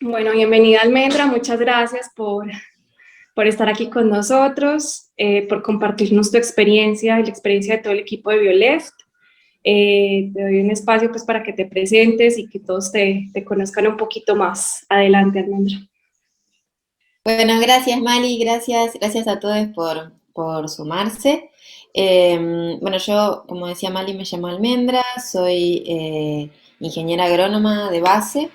Bueno, bienvenida Almendra, muchas gracias por estar aquí con nosotros, por compartirnos tu experiencia y la experiencia de todo el equipo de Bioleft. Te doy un espacio pues para que te presentes y que todos te conozcan un poquito más. Adelante, Almendra. Bueno, gracias Mali, gracias a todos por sumarse. Bueno, yo, como decía Mali, me llamo Almendra, soy ingeniera agrónoma de base,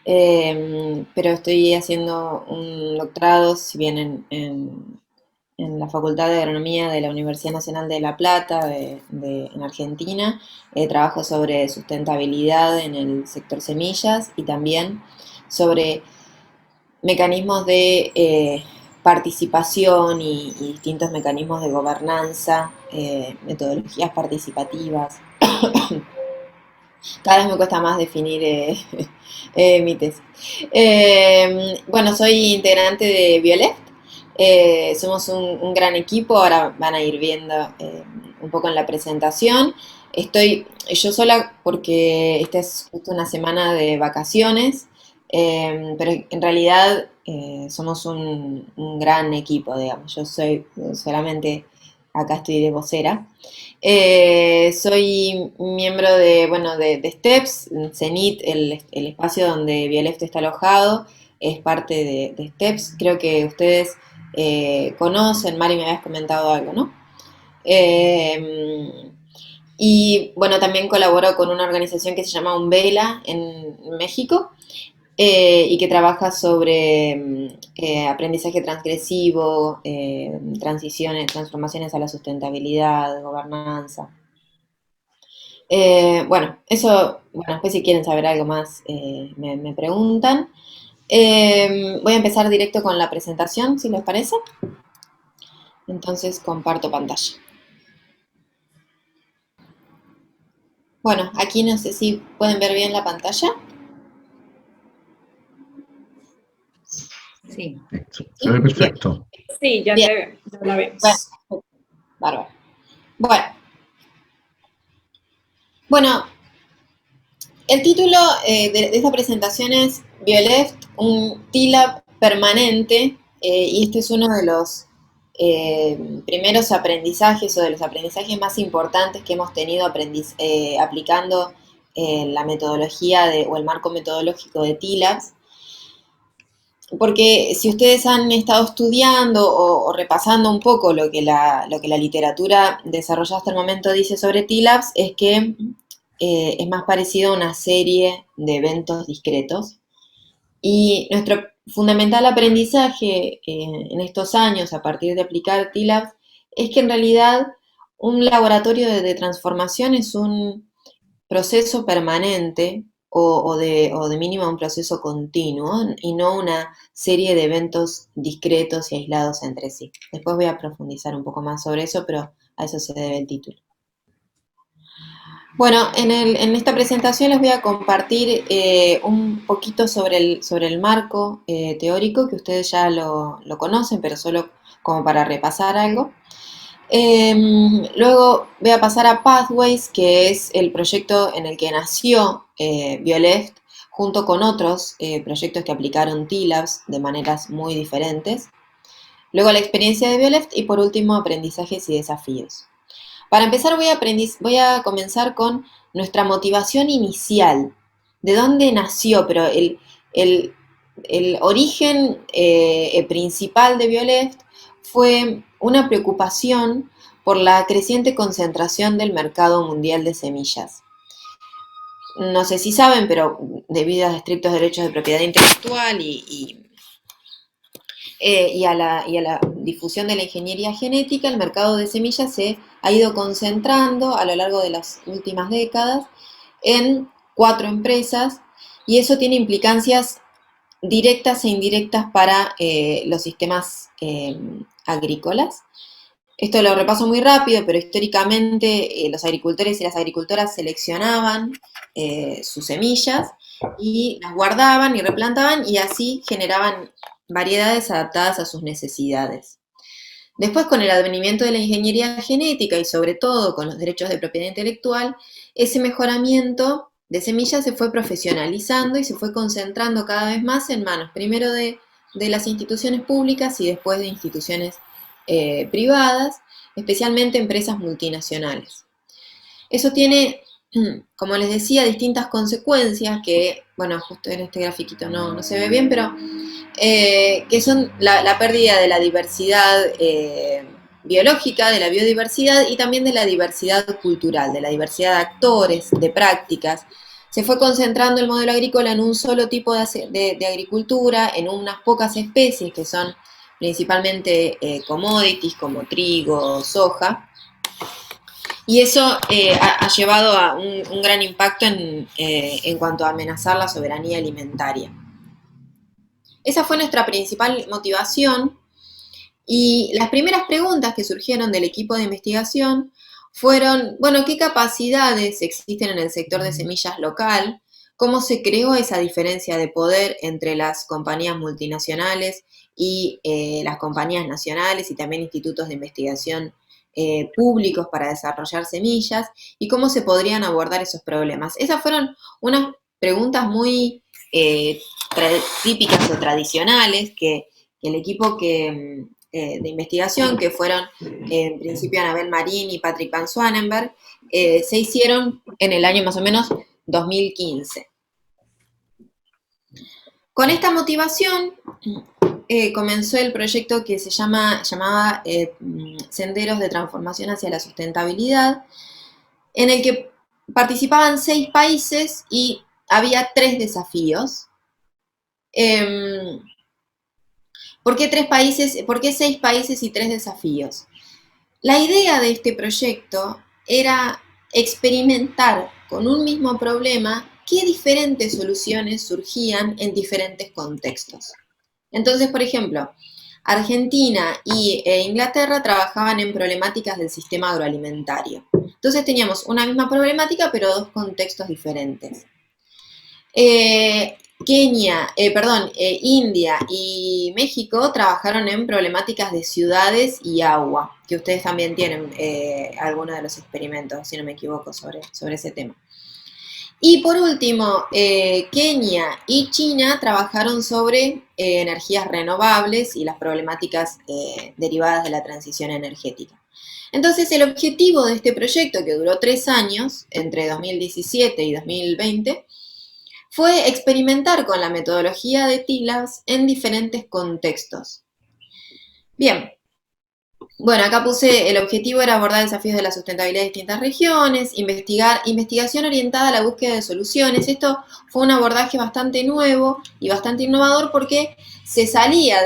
pero estoy haciendo un doctorado, si bien en la Facultad de Agronomía de la Universidad Nacional de La Plata, en Argentina. Trabajo sobre sustentabilidad en el sector semillas y también sobre mecanismos de participación y distintos mecanismos de gobernanza, metodologías participativas. Cada vez me cuesta más definir mi tesis. Bueno, soy integrante de Bioleft. Somos un gran equipo, ahora van a ir viendo un poco en la presentación. Estoy yo sola porque esta es justo una semana de vacaciones, pero en realidad somos un gran equipo, digamos. Yo soy solamente, acá estoy de vocera. Soy miembro de, bueno, de STEPS, CENIT, el espacio donde Bioleft está alojado, es parte de STEPS. Creo que ustedes conocen, Mari me habías comentado algo, ¿no? Eh, y bueno, también colaboro con una organización que se llama Umbela en México, y que trabaja sobre aprendizaje transgresivo, transiciones, transformaciones a la sustentabilidad, gobernanza. Bueno, eso, bueno, después si quieren saber algo más, me preguntan. Voy a empezar directo con la presentación, si les parece. Entonces comparto pantalla. Bueno, aquí no sé si pueden ver bien la pantalla. Sí, se ve ¿Sí? Bien, perfecto. Sí, bien. ya la Bueno, vemos. bárbaro. Bueno, bueno, el título de esta presentación es Bioleft, un TLAB permanente, y este es uno de los primeros aprendizajes o de los aprendizajes más importantes que hemos tenido aplicando la metodología o el marco metodológico de TLABs, porque si ustedes han estado estudiando o repasando un poco lo que la literatura desarrollada hasta el momento dice sobre TLABs, es que es más parecido a una serie de eventos discretos. Y nuestro fundamental aprendizaje en estos años, a partir de aplicar TLABs, es que en realidad un laboratorio de transformación es un proceso permanente o de mínimo un proceso continuo y no una serie de eventos discretos y aislados entre sí. Después voy a profundizar un poco más sobre eso, pero a eso se debe el título. Bueno, en esta presentación les voy a compartir un poquito sobre el marco teórico, que ustedes ya lo conocen, pero solo como para repasar algo. Luego voy a pasar a Pathways, que es el proyecto en el que nació Bioleft, junto con otros proyectos que aplicaron TLABs de maneras muy diferentes. Luego la experiencia de Bioleft y por último aprendizajes y desafíos. Para empezar voy a comenzar con nuestra motivación inicial. ¿De dónde nació? Pero el, el origen principal de Bioleft fue una preocupación por la creciente concentración del mercado mundial de semillas. No sé si saben, pero debido a estrictos derechos de propiedad intelectual y a la difusión de la ingeniería genética, el mercado de semillas se ha ido concentrando a lo largo de las últimas décadas en 4 empresas, y eso tiene implicancias directas e indirectas para los sistemas agrícolas. Esto lo repaso muy rápido, pero históricamente los agricultores y las agricultoras seleccionaban sus semillas y las guardaban y replantaban, y así generaban variedades adaptadas a sus necesidades. Después, con el advenimiento de la ingeniería genética y sobre todo con los derechos de propiedad intelectual, ese mejoramiento de semillas se fue profesionalizando y se fue concentrando cada vez más en manos, primero de las instituciones públicas y después de instituciones privadas, especialmente empresas multinacionales. Eso tiene, como les decía, distintas consecuencias que, bueno, justo en este grafiquito no se ve bien, pero que son la pérdida de la diversidad biológica, de la biodiversidad y también de la diversidad cultural, de la diversidad de actores, de prácticas. Se fue concentrando el modelo agrícola en un solo tipo de agricultura, en unas pocas especies que son principalmente commodities como trigo, soja, y eso ha llevado a un gran impacto en cuanto a amenazar la soberanía alimentaria. Esa fue nuestra principal motivación y las primeras preguntas que surgieron del equipo de investigación fueron, bueno, ¿qué capacidades existen en el sector de semillas local? ¿Cómo se creó esa diferencia de poder entre las compañías multinacionales y las compañías nacionales y también institutos de investigación públicos para desarrollar semillas? ¿Y cómo se podrían abordar esos problemas? Esas fueron unas preguntas muy típicas o tradicionales que el equipo de investigación, que fueron en principio Anabel Marín y Patrick Van Swanenberg, se hicieron en el año más o menos 2015. Con esta motivación comenzó el proyecto que se llamaba Senderos de Transformación hacia la Sustentabilidad, en el que participaban 6 países y había 3 desafíos. ¿Por qué 3 países? ¿Por qué 6 países y 3 desafíos? La idea de este proyecto era experimentar con un mismo problema qué diferentes soluciones surgían en diferentes contextos. Entonces, por ejemplo, Argentina e Inglaterra trabajaban en problemáticas del sistema agroalimentario. Entonces teníamos una misma problemática, pero 2 contextos diferentes. India y México trabajaron en problemáticas de ciudades y agua, que ustedes también tienen algunos de los experimentos, si no me equivoco, sobre ese tema. Y por último, Kenia y China trabajaron sobre energías renovables y las problemáticas derivadas de la transición energética. Entonces, el objetivo de este proyecto, que duró 3 años, entre 2017 y 2020, fue experimentar con la metodología de TILABS en diferentes contextos. Bien, bueno, acá puse, el objetivo era abordar desafíos de la sustentabilidad de distintas regiones, investigación orientada a la búsqueda de soluciones. Esto fue un abordaje bastante nuevo y bastante innovador porque se salía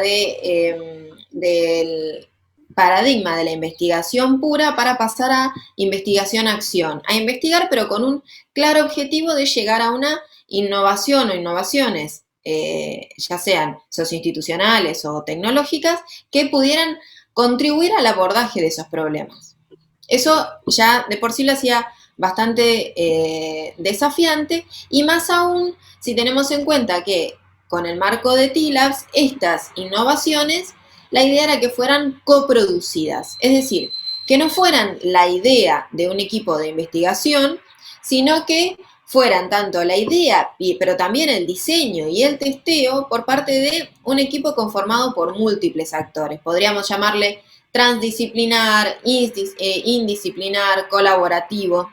del paradigma de la investigación pura para pasar a investigación-acción, a investigar pero con un claro objetivo de llegar a una innovación o innovaciones, ya sean socioinstitucionales o tecnológicas, que pudieran contribuir al abordaje de esos problemas. Eso ya de por sí lo hacía bastante desafiante y más aún si tenemos en cuenta que con el marco de TILABS estas innovaciones, la idea era que fueran coproducidas, es decir, que no fueran la idea de un equipo de investigación, sino que fueran tanto la idea, pero también el diseño y el testeo por parte de un equipo conformado por múltiples actores. Podríamos llamarle transdisciplinar, indisciplinar, colaborativo,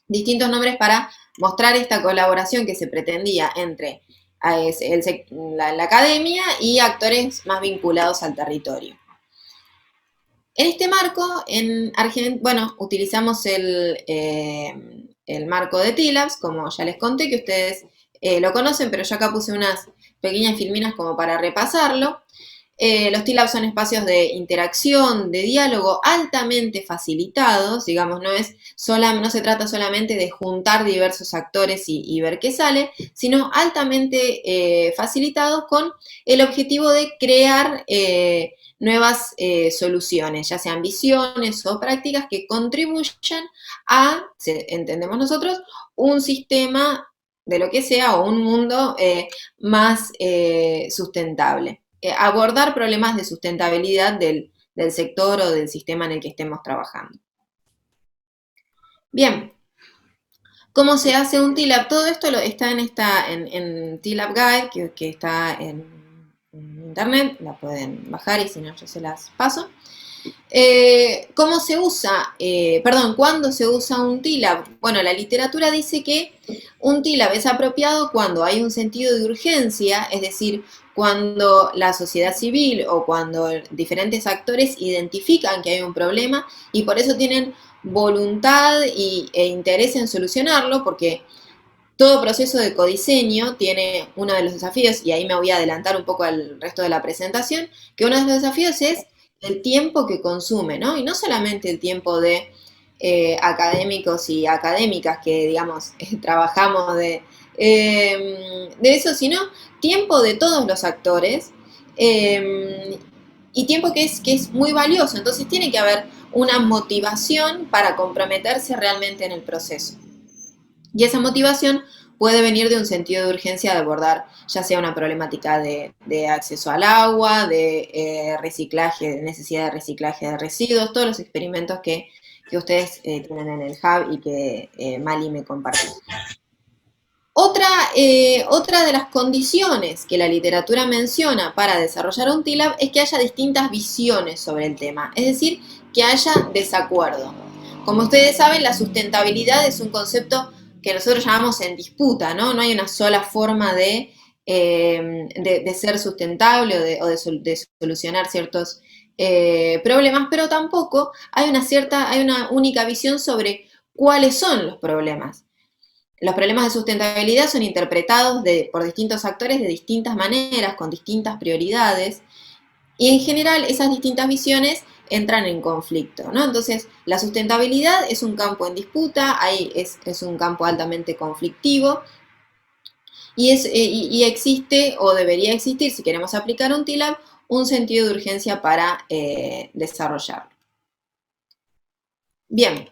distintos nombres para mostrar esta colaboración que se pretendía entre la academia y actores más vinculados al territorio. En este marco, en Argentina, bueno, utilizamos el marco de TILABS, como ya les conté, que ustedes lo conocen, pero yo acá puse unas pequeñas filminas como para repasarlo. Los TILABS son espacios de interacción, de diálogo altamente facilitados, digamos, no se trata solamente de juntar diversos actores y ver qué sale, sino altamente facilitados con el objetivo de crear nuevas soluciones, ya sean visiones o prácticas que contribuyan a, entendemos nosotros, un sistema de lo que sea o un mundo más sustentable. Abordar problemas de sustentabilidad del sector o del sistema en el que estemos trabajando. Bien, ¿Cómo se hace un TLAB? Todo esto está en TLAB Guide, que está en internet, la pueden bajar y si no yo se las paso. ¿Cómo se usa? ¿Cuándo se usa un TLAB? Bueno, la literatura dice que un TLAB es apropiado cuando hay un sentido de urgencia, es decir, cuando la sociedad civil o cuando diferentes actores identifican que hay un problema y por eso tienen voluntad e interés en solucionarlo, porque todo proceso de codiseño tiene uno de los desafíos, y ahí me voy a adelantar un poco al resto de la presentación, que uno de los desafíos es el tiempo que consume, ¿no? Y no solamente el tiempo de académicos y académicas que, digamos, trabajamos de eso, sino tiempo de todos los actores y tiempo que es muy valioso. Entonces tiene que haber una motivación para comprometerse realmente en el proceso. Y esa motivación puede venir de un sentido de urgencia de abordar ya sea una problemática de acceso al agua, de reciclaje, de necesidad de reciclaje de residuos, todos los experimentos que ustedes tienen en el Hub y que Mali me compartió. Otra de las condiciones que la literatura menciona para desarrollar un TLAB es que haya distintas visiones sobre el tema, es decir, que haya desacuerdo. Como ustedes saben, la sustentabilidad es un concepto que nosotros llamamos en disputa, ¿no? No hay una sola forma de ser sustentable o de solucionar ciertos problemas, pero tampoco hay una única visión sobre cuáles son los problemas. Los problemas de sustentabilidad son interpretados por distintos actores de distintas maneras, con distintas prioridades, y en general esas distintas visiones entran en conflicto, ¿no? Entonces, la sustentabilidad es un campo en disputa, es un campo altamente conflictivo, y existe, o debería existir, si queremos aplicar un TLAB, un sentido de urgencia para desarrollarlo. Bien.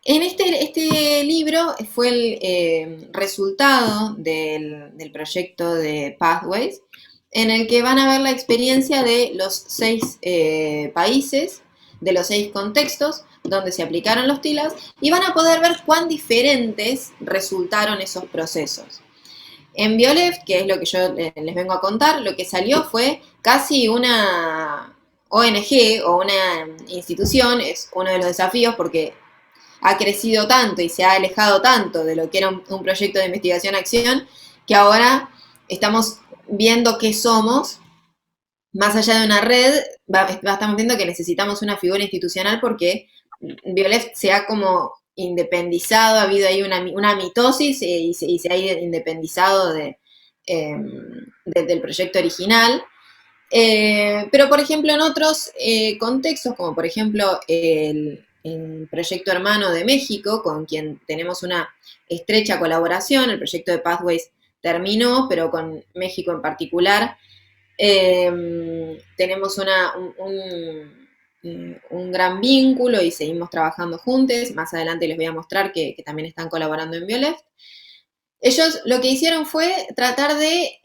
En este libro fue el resultado del proyecto de Pathways, en el que van a ver la experiencia de los 6 países, de los 6 contextos donde se aplicaron los TLABs, y van a poder ver cuán diferentes resultaron esos procesos. En Bioleft, que es lo que yo les vengo a contar, lo que salió fue casi una ONG o una institución, es uno de los desafíos porque ha crecido tanto y se ha alejado tanto de lo que era un proyecto de investigación-acción, que ahora estamos viendo qué somos, más allá de una red, estamos viendo que necesitamos una figura institucional porque Bioleft se ha como independizado, ha habido ahí una mitosis y se ha independizado del proyecto original. Pero, por ejemplo, en otros contextos, como por ejemplo el proyecto hermano de México, con quien tenemos una estrecha colaboración, el proyecto de Pathways terminó, pero con México en particular tenemos un gran vínculo y seguimos trabajando juntos. Más adelante les voy a mostrar que también están colaborando en Bioleft. Ellos lo que hicieron fue tratar de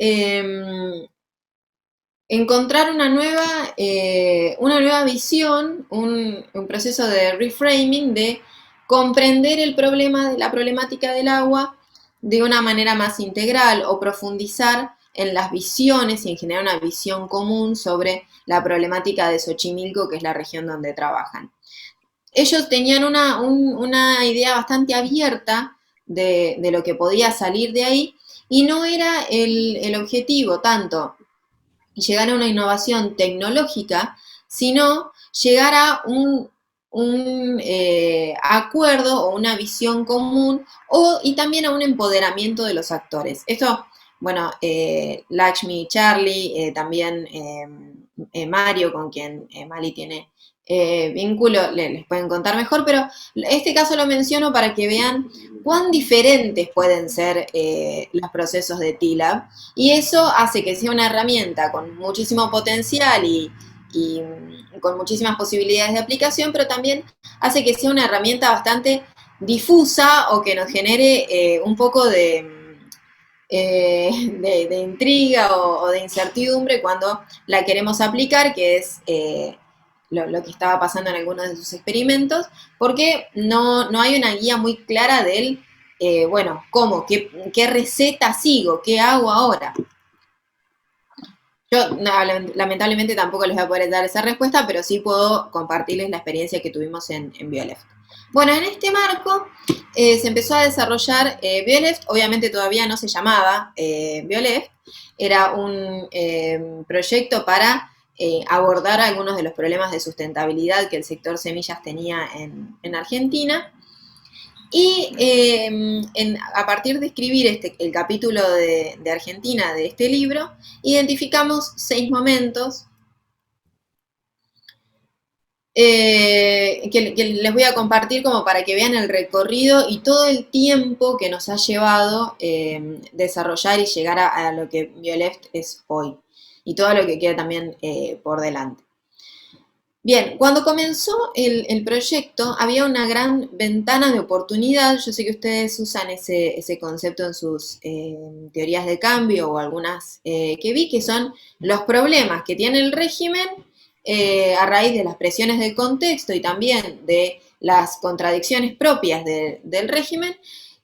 encontrar una nueva visión, un proceso de reframing, de comprender la problemática del agua de una manera más integral o profundizar en las visiones y en generar una visión común sobre la problemática de Xochimilco, que es la región donde trabajan. Ellos tenían una idea bastante abierta de lo que podía salir de ahí, y no era el objetivo tanto llegar a una innovación tecnológica, sino llegar a un acuerdo o una visión común y también a un empoderamiento de los actores. Esto, bueno, Lakshmi, Charlie, también Mario, con quien Mali tiene vínculo, les pueden contar mejor, pero este caso lo menciono para que vean cuán diferentes pueden ser los procesos de TLAB, y eso hace que sea una herramienta con muchísimo potencial y con muchísimas posibilidades de aplicación, pero también hace que sea una herramienta bastante difusa o que nos genere un poco de intriga o de incertidumbre cuando la queremos aplicar, que es lo que estaba pasando en algunos de sus experimentos, porque no hay una guía muy clara del bueno, ¿cómo? ¿Qué receta sigo? ¿Qué hago ahora? Yo lamentablemente tampoco les voy a poder dar esa respuesta, pero sí puedo compartirles la experiencia que tuvimos en Bioleft. Bueno, en este marco se empezó a desarrollar Bioleft, obviamente todavía no se llamaba Bioleft, era un proyecto para abordar algunos de los problemas de sustentabilidad que el sector semillas tenía en Argentina. Y a partir de escribir el capítulo de Argentina de este libro, identificamos 6 momentos que les voy a compartir como para que vean el recorrido y todo el tiempo que nos ha llevado desarrollar y llegar a lo que Bioleft es hoy, y todo lo que queda también por delante. Bien, cuando comenzó el proyecto había una gran ventana de oportunidad. Yo sé que ustedes usan ese concepto en sus teorías de cambio o algunas que vi, que son los problemas que tiene el régimen a raíz de las presiones del contexto y también de las contradicciones propias del régimen,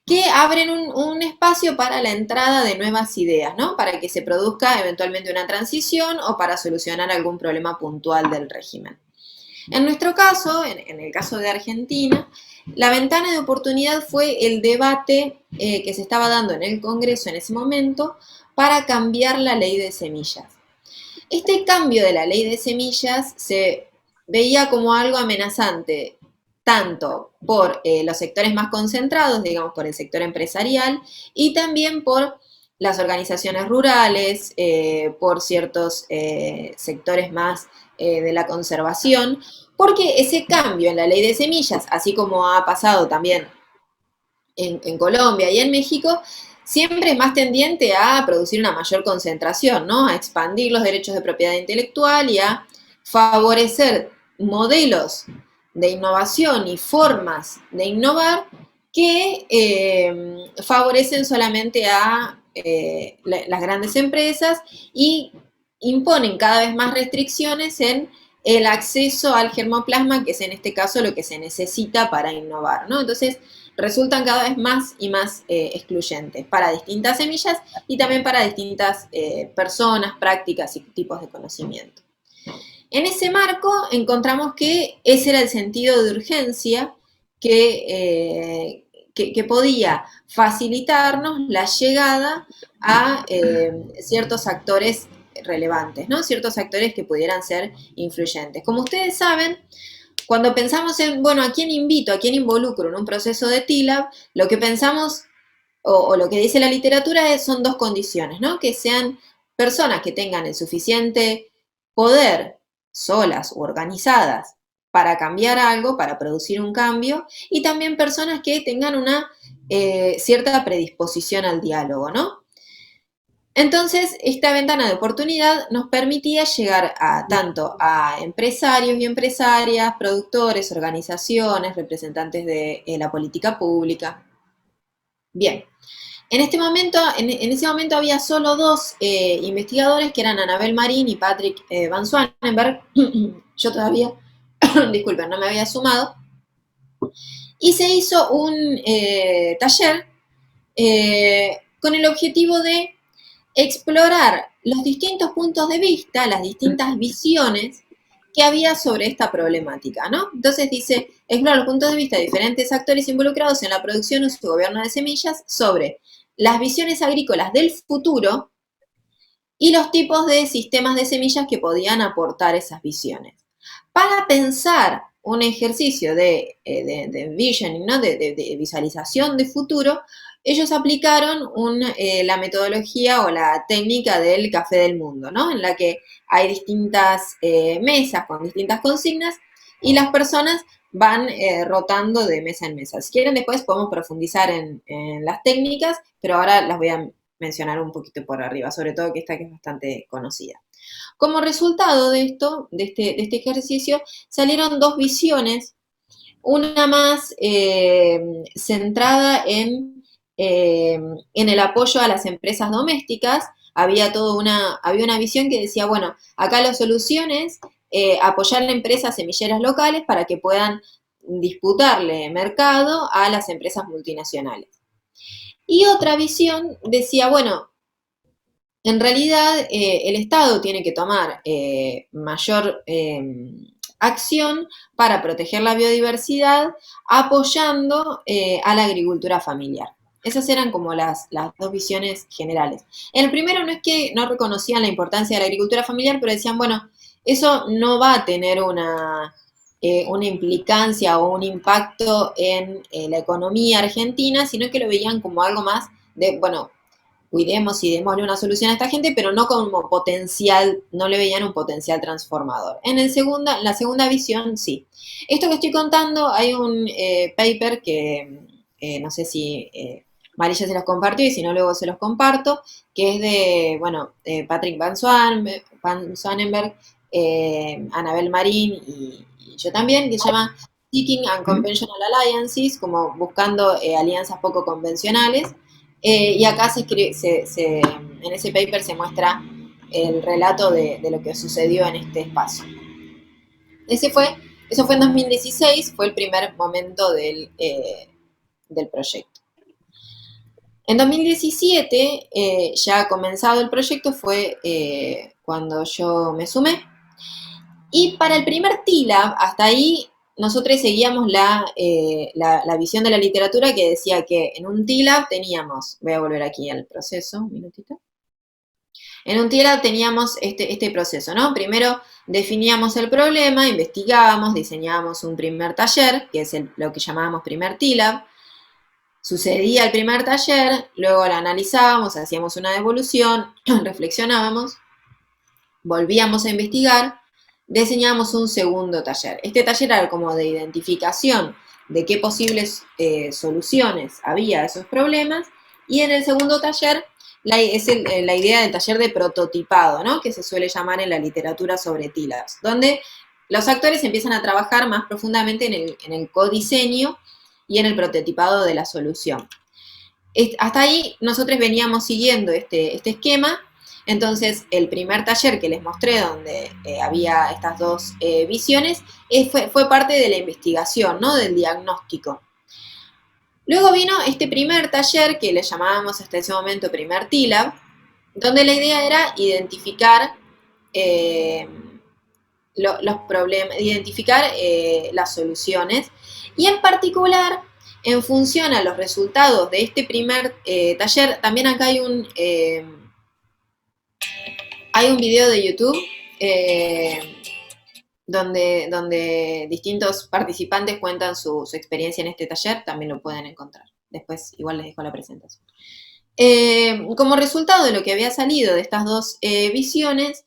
que abren un espacio para la entrada de nuevas ideas, ¿no? Para que se produzca eventualmente una transición o para solucionar algún problema puntual del régimen. En nuestro caso, en el caso de Argentina, la ventana de oportunidad fue el debate que se estaba dando en el Congreso en ese momento para cambiar la ley de semillas. Este cambio de la ley de semillas se veía como algo amenazante, tanto por los sectores más concentrados, digamos, por el sector empresarial, y también por las organizaciones rurales, por ciertos sectores más de la conservación, porque ese cambio en la ley de semillas, así como ha pasado también en Colombia y en México, siempre es más tendiente a producir una mayor concentración, ¿no? A expandir los derechos de propiedad intelectual y a favorecer modelos de innovación y formas de innovar que favorecen solamente a las grandes empresas y imponen cada vez más restricciones en el acceso al germoplasma, que es en este caso lo que se necesita para innovar, ¿no? Entonces, resultan cada vez más y más excluyentes para distintas semillas y también para distintas personas, prácticas y tipos de conocimiento. En ese marco encontramos que ese era el sentido de urgencia que podía facilitarnos la llegada a ciertos actores relevantes, ¿no? Ciertos actores que pudieran ser influyentes. Como ustedes saben, cuando pensamos en, bueno, ¿a quién invito, a quién involucro en un proceso de TILAB? Lo que pensamos, o lo que dice la literatura, son 2 condiciones, ¿no? Que sean personas que tengan el suficiente poder, solas u organizadas, para cambiar algo, para producir un cambio, y también personas que tengan una cierta predisposición al diálogo, ¿no? Entonces, esta ventana de oportunidad nos permitía llegar tanto a empresarios y empresarias, productores, organizaciones, representantes de la política pública. Bien, en ese momento había solo 2 investigadores, que eran Anabel Marín y Patrick Van Swanenberg. Yo todavía, disculpen, no me había sumado. Y se hizo un taller con el objetivo de explorar los distintos puntos de vista, las distintas visiones que había sobre esta problemática, ¿no? Entonces dice, explorar los puntos de vista de diferentes actores involucrados en la producción, uso y gobierno de semillas sobre las visiones agrícolas del futuro y los tipos de sistemas de semillas que podían aportar esas visiones. Para pensar un ejercicio de visioning, ¿no? de visualización de futuro, ellos aplicaron la metodología o la técnica del café del mundo, ¿no? En la que hay distintas mesas con distintas consignas y las personas van rotando de mesa en mesa. Si quieren, después podemos profundizar en las técnicas, pero ahora las voy a mencionar un poquito por arriba, sobre todo que esta que es bastante conocida. Como resultado de esto, de este ejercicio, salieron 2 visiones, una más centrada en el apoyo a las empresas domésticas. Había una visión que decía, bueno, acá la solución es apoyar a empresas semilleras locales para que puedan disputarle mercado a las empresas multinacionales. Y otra visión decía, bueno, en realidad el Estado tiene que tomar mayor acción para proteger la biodiversidad apoyando a la agricultura familiar. Esas eran como las dos visiones generales. En el primero no es que no reconocían la importancia de la agricultura familiar, pero decían, bueno, eso no va a tener una implicancia o un impacto en la economía argentina, sino que lo veían como algo más de, bueno, cuidemos y démosle una solución a esta gente, pero no como potencial, no le veían un potencial transformador. La segunda visión, sí. Esto que estoy contando, hay un paper que no sé si Marilla se los compartió y si no luego se los comparto, que es de, bueno, Patrick Van Swanenberg, Anabel Marín y yo también, que se llama Seeking Unconventional Alliances, como buscando alianzas poco convencionales. Y acá en ese paper se muestra el relato de lo que sucedió en este espacio. Eso fue en 2016, fue el primer momento del proyecto. En 2017, ya comenzado el proyecto, fue cuando yo me sumé. Y para el primer TILAB, hasta ahí nosotros seguíamos la visión de la literatura que decía que en un TILAB teníamos, voy a volver aquí al proceso, un minutito. En un TILAB teníamos este proceso, ¿no? Primero definíamos el problema, investigábamos, diseñábamos un primer taller, que es lo que llamábamos primer TILAB. Sucedía el primer taller, luego lo analizábamos, hacíamos una devolución, reflexionábamos, volvíamos a investigar, diseñamos un segundo taller. Este taller era como de identificación de qué posibles soluciones había a esos problemas, y en el segundo taller es la idea del taller de prototipado, ¿no? Que se suele llamar en la literatura sobre TILABs, donde los actores empiezan a trabajar más profundamente en el codiseño y en el prototipado de la solución. Hasta ahí nosotros veníamos siguiendo este esquema. Entonces, el primer taller que les mostré, donde había estas dos visiones, fue parte de la investigación, ¿no? Del diagnóstico. Luego vino este primer taller, que le llamábamos hasta ese momento primer TILAB, donde la idea era identificar los problemas, identificar las soluciones, y en particular, en función a los resultados de este primer taller, también acá hay un video de YouTube donde distintos participantes cuentan su experiencia en este taller, también lo pueden encontrar. Después igual les dejo la presentación. Como resultado de lo que había salido de estas dos visiones,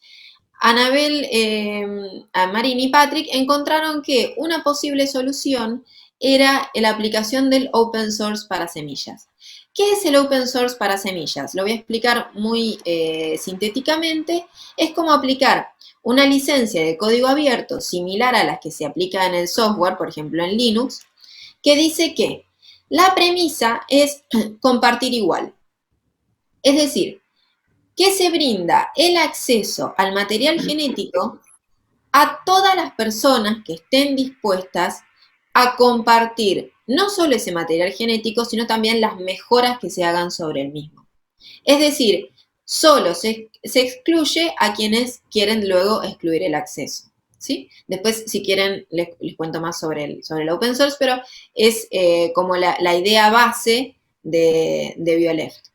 Anabel, Marín y Patrick encontraron que una posible solución era la aplicación del open source para semillas. ¿Qué es el open source para semillas? Lo voy a explicar muy sintéticamente. Es como aplicar una licencia de código abierto similar a las que se aplica en el software, por ejemplo en Linux, que dice que la premisa es compartir igual. Es decir, que se brinda el acceso al material genético a todas las personas que estén dispuestas a compartir no solo ese material genético, sino también las mejoras que se hagan sobre el mismo. Es decir, solo se excluye a quienes quieren luego excluir el acceso, ¿sí? Después, si quieren, les cuento más sobre el open source, pero es como la idea base de BioLeft.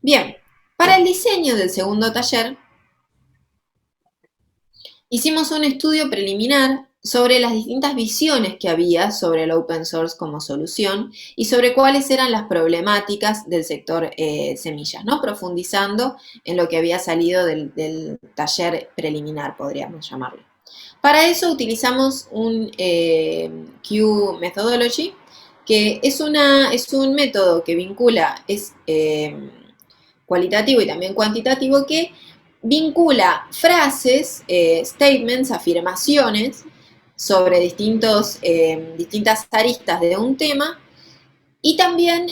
Bien, para el diseño del segundo taller, hicimos un estudio preliminar sobre las distintas visiones que había sobre el open source como solución y sobre cuáles eran las problemáticas del sector semillas, ¿no? Profundizando en lo que había salido del taller preliminar, podríamos llamarlo. Para eso utilizamos un Q Methodology, que es un método que vincula, es cualitativo y también cuantitativo, que vincula frases, statements, afirmaciones sobre distintas aristas de un tema, y también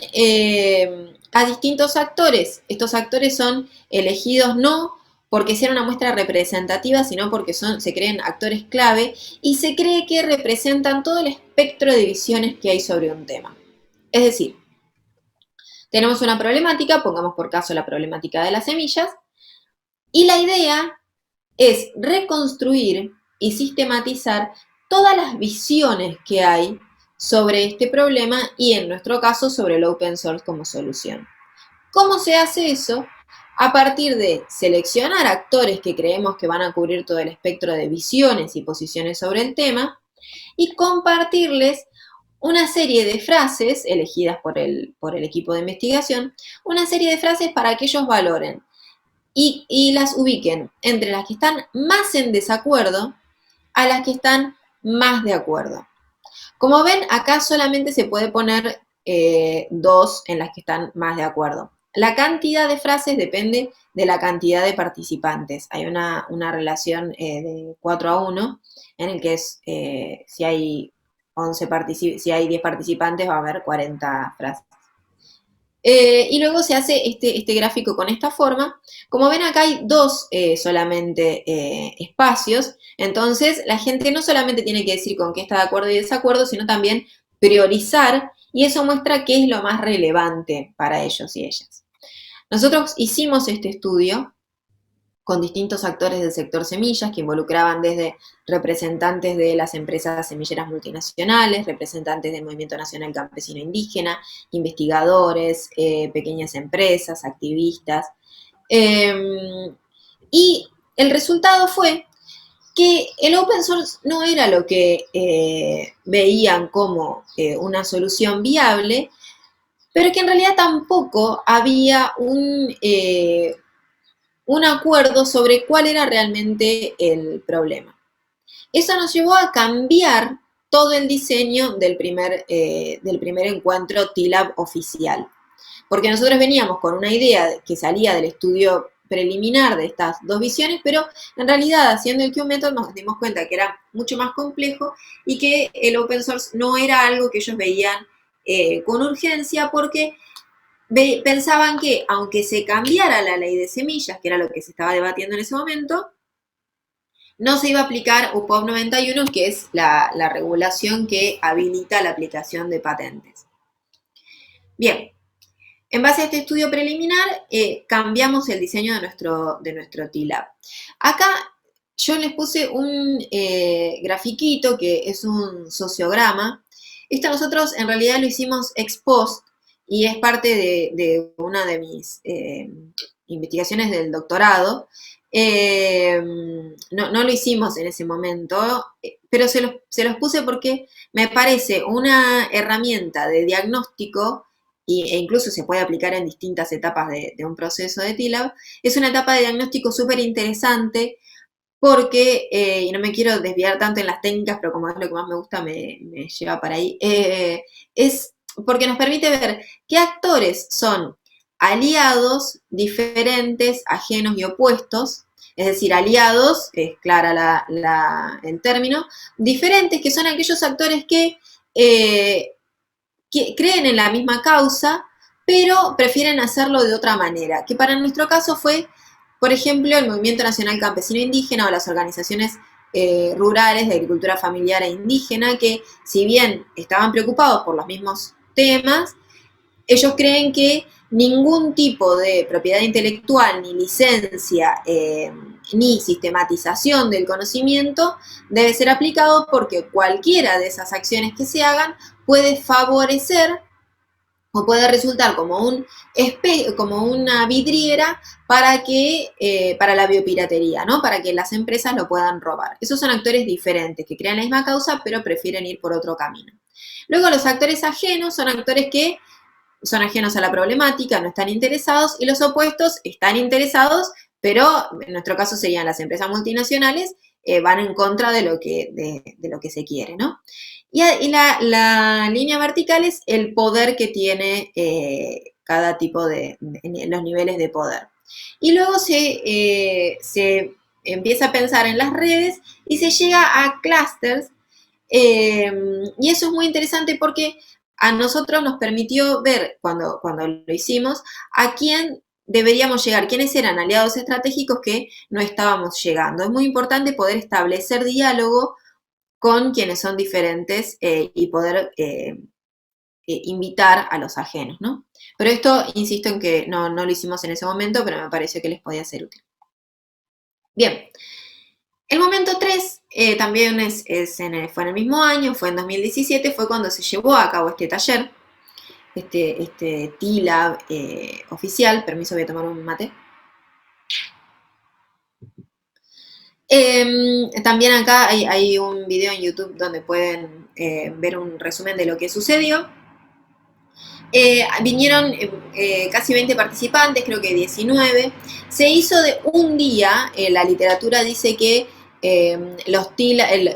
a distintos actores. Estos actores son elegidos no porque sean una muestra representativa, sino porque se creen actores clave y se cree que representan todo el espectro de visiones que hay sobre un tema. Es decir, Tenemos una problemática, pongamos por caso la problemática de las semillas, y la idea es reconstruir y sistematizar todas las visiones que hay sobre este problema y en nuestro caso sobre el open source como solución. ¿Cómo se hace eso? A partir de seleccionar actores que creemos que van a cubrir todo el espectro de visiones y posiciones sobre el tema y compartirles una serie de frases elegidas por el equipo de investigación, una serie de frases para que ellos valoren y las ubiquen entre las que están más en desacuerdo a las que están más de acuerdo. Como ven, acá solamente se puede poner dos en las que están más de acuerdo. La cantidad de frases depende de la cantidad de participantes. Hay una relación de 4-1 en el que es, si hay 10 participantes va a haber 40 frases. Y luego se hace este gráfico con esta forma. Como ven acá hay dos solamente espacios, entonces la gente no solamente tiene que decir con qué está de acuerdo y desacuerdo, sino también priorizar, y eso muestra qué es lo más relevante para ellos y ellas. Nosotros hicimos este estudio con distintos actores del sector semillas que involucraban desde representantes de las empresas semilleras multinacionales, representantes del Movimiento Nacional Campesino Indígena, investigadores, pequeñas empresas, activistas. Y el resultado fue que el open source no era lo que veían como una solución viable, pero que en realidad tampoco había un acuerdo sobre cuál era realmente el problema. Eso nos llevó a cambiar todo el diseño del primer encuentro TLAB oficial. Porque nosotros veníamos con una idea que salía del estudio preliminar de estas dos visiones, pero en realidad haciendo el Q-Method nos dimos cuenta que era mucho más complejo y que el open source no era algo que ellos veían con urgencia porque pensaban que aunque se cambiara la ley de semillas, que era lo que se estaba debatiendo en ese momento, no se iba a aplicar UPOV 91, que es la regulación que habilita la aplicación de patentes. Bien, en base a este estudio preliminar, cambiamos el diseño de nuestro TLAB. Acá yo les puse un grafiquito que es un sociograma. Esto nosotros en realidad lo hicimos ex post y es parte de una de mis investigaciones del doctorado. No lo hicimos en ese momento, pero se los puse porque me parece una herramienta de diagnóstico e incluso se puede aplicar en distintas etapas de un proceso de TLAB. Es una etapa de diagnóstico súper interesante porque, y no me quiero desviar tanto en las técnicas, pero como es lo que más me gusta, me lleva para ahí, es porque nos permite ver qué actores son aliados, diferentes, ajenos y opuestos, es decir, aliados, es clara el término, diferentes, que son aquellos actores que creen en la misma causa, pero prefieren hacerlo de otra manera, que para nuestro caso fue, por ejemplo, el Movimiento Nacional Campesino Indígena o las organizaciones rurales de agricultura familiar e indígena, que si bien estaban preocupados por los mismos temas, ellos creen que ningún tipo de propiedad intelectual, ni licencia, ni sistematización del conocimiento debe ser aplicado porque cualquiera de esas acciones que se hagan puede favorecer o puede resultar como una vidriera para la biopiratería, ¿no? Para que las empresas lo puedan robar. Esos son actores diferentes que crean la misma causa, pero prefieren ir por otro camino. Luego los actores ajenos son actores que son ajenos a la problemática, no están interesados, y los opuestos están interesados, pero en nuestro caso serían las empresas multinacionales, van en contra de lo que se quiere, ¿no? Y la línea vertical es el poder que tiene cada tipo los niveles de poder. Y luego se empieza a pensar en las redes y se llega a clústeres, y eso es muy interesante porque a nosotros nos permitió ver, cuando lo hicimos, a quién deberíamos llegar, quiénes eran aliados estratégicos que no estábamos llegando. Es muy importante poder establecer diálogo con quienes son diferentes y poder invitar a los ajenos, ¿no? Pero esto, insisto en que no lo hicimos en ese momento, pero me pareció que les podía ser útil. Bien, el momento 3 también fue en el mismo año, fue en 2017, fue cuando se llevó a cabo este taller, este TLAB oficial. Permiso, voy a tomar un mate. También acá hay un video en YouTube donde pueden ver un resumen de lo que sucedió. Vinieron casi 20 participantes, creo que 19. Se hizo de un día. La literatura dice que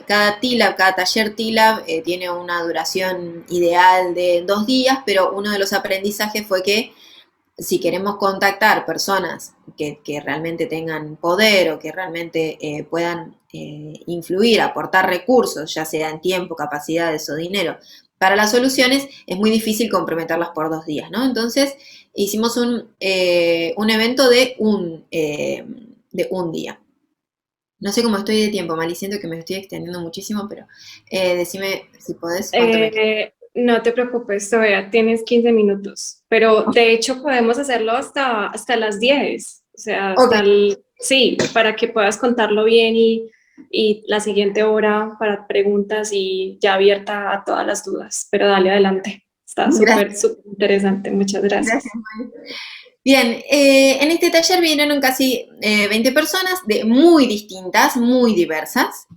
cada taller TLAB tiene una duración ideal de 2 días, pero uno de los aprendizajes fue que si queremos contactar personas que realmente tengan poder o que realmente puedan influir, aportar recursos, ya sea en tiempo, capacidades o dinero, para las soluciones, es muy difícil comprometerlas por 2 días, ¿no? Entonces, hicimos un evento de un día. No sé cómo estoy de tiempo, Mali, siento que me estoy extendiendo muchísimo, pero decime si podés, cuánto me queda. No te preocupes, todavía tienes 15 minutos, pero de hecho podemos hacerlo hasta las 10, o sea, Ok. sí, para que puedas contarlo bien y la siguiente hora para preguntas y ya abierta a todas las dudas, pero dale adelante, está súper, Gracias. súper interesante, muchas Gracias, gracias. Mali. Bien, en este taller vinieron casi 20 personas muy distintas, muy diversas.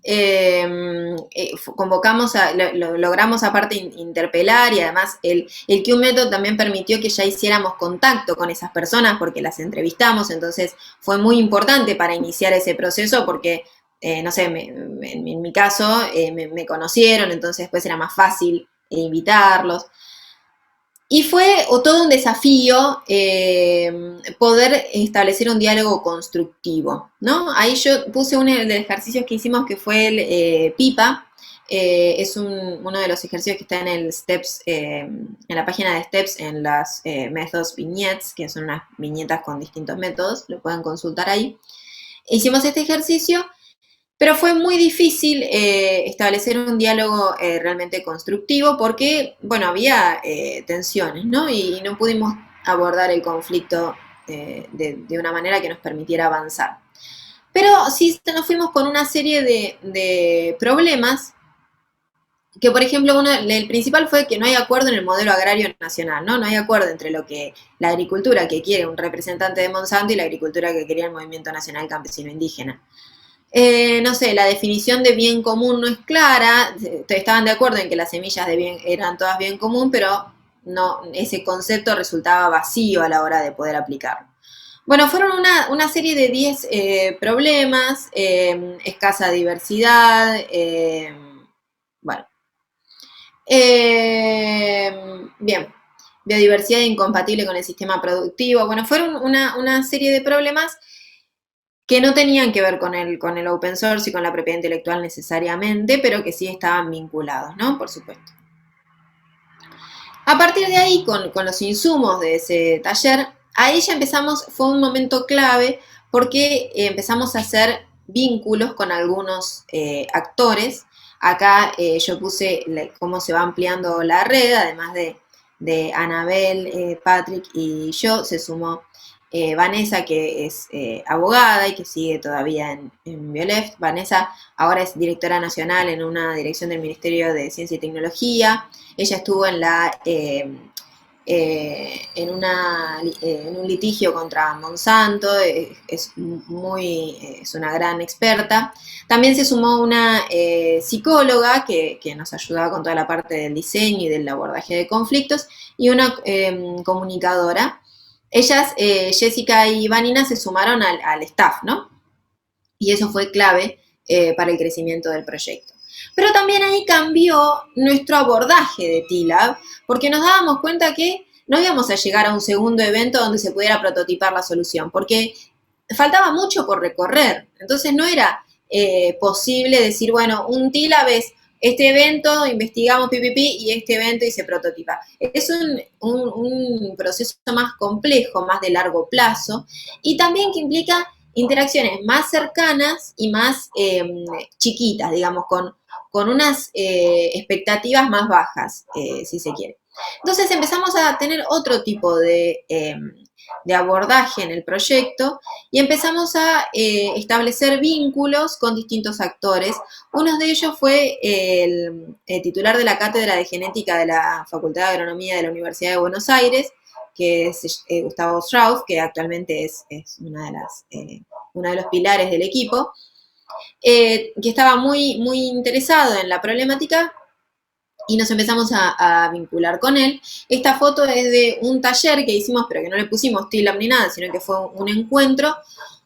Convocamos, logramos aparte interpelar, y además el Q-Método también permitió que ya hiciéramos contacto con esas personas porque las entrevistamos, entonces fue muy importante para iniciar ese proceso porque, no sé, en mi caso me conocieron, entonces después era más fácil invitarlos. Y fue todo un desafío poder establecer un diálogo constructivo, ¿no? Ahí yo puse uno de los ejercicios que hicimos, que fue el PIPA. Es uno de los ejercicios que está en el Steps, en la página de Steps, en las Methods Vignettes, que son unas viñetas con distintos métodos, lo pueden consultar ahí. Hicimos este ejercicio, pero fue muy difícil establecer un diálogo realmente constructivo porque, bueno, había tensiones, ¿no? Y no pudimos abordar el conflicto de una manera que nos permitiera avanzar. Pero sí nos fuimos con una serie de problemas que, por ejemplo, el principal fue que no hay acuerdo en el modelo agrario nacional, ¿no? No hay acuerdo entre lo que la agricultura que quiere un representante de Monsanto y la agricultura que quería el Movimiento Nacional Campesino Indígena. No sé, la definición de bien común no es clara. Estaban de acuerdo en que las semillas de bien eran todas bien común, pero no, ese concepto resultaba vacío a la hora de poder aplicarlo. Bueno, fueron una serie de 10 problemas, escasa diversidad, bueno. Bien, biodiversidad incompatible con el sistema productivo. Bueno, fueron una serie de problemas que no tenían que ver con el open source y con la propiedad intelectual necesariamente, pero que sí estaban vinculados, ¿no? Por supuesto. A partir de ahí, con los insumos de ese taller, ahí ya empezamos, fue un momento clave porque empezamos a hacer vínculos con algunos actores. Acá yo puse cómo se va ampliando la red, además de Anabel, Patrick y yo, se sumó Vanessa, que es abogada y que sigue todavía en Bioleft. Vanessa ahora es directora nacional en una dirección del Ministerio de Ciencia y Tecnología. Ella estuvo en un litigio contra Monsanto, es una gran experta. También se sumó una psicóloga que nos ayudaba con toda la parte del diseño y del abordaje de conflictos, y una comunicadora. Ellas, Jessica y Vanina, se sumaron al staff, ¿no? Y eso fue clave para el crecimiento del proyecto. Pero también ahí cambió nuestro abordaje de TLAB, porque nos dábamos cuenta que no íbamos a llegar a un segundo evento donde se pudiera prototipar la solución, porque faltaba mucho por recorrer. Entonces no era posible decir, bueno, un TLAB es este evento, investigamos PPP, y este evento y se prototipa. Es un proceso más complejo, más de largo plazo, y también que implica interacciones más cercanas y más chiquitas, digamos, con unas expectativas más bajas, si se quiere. Entonces empezamos a tener otro tipo de abordaje en el proyecto y empezamos a establecer vínculos con distintos actores. Uno de ellos fue el titular de la Cátedra de Genética de la Facultad de Agronomía de la Universidad de Buenos Aires, que es Gustavo Strauss, que actualmente es uno de los pilares del equipo, que estaba muy interesado en la problemática y nos empezamos a vincular con él. Esta foto es de un taller que hicimos, pero que no le pusimos TILAB ni nada, sino que fue un encuentro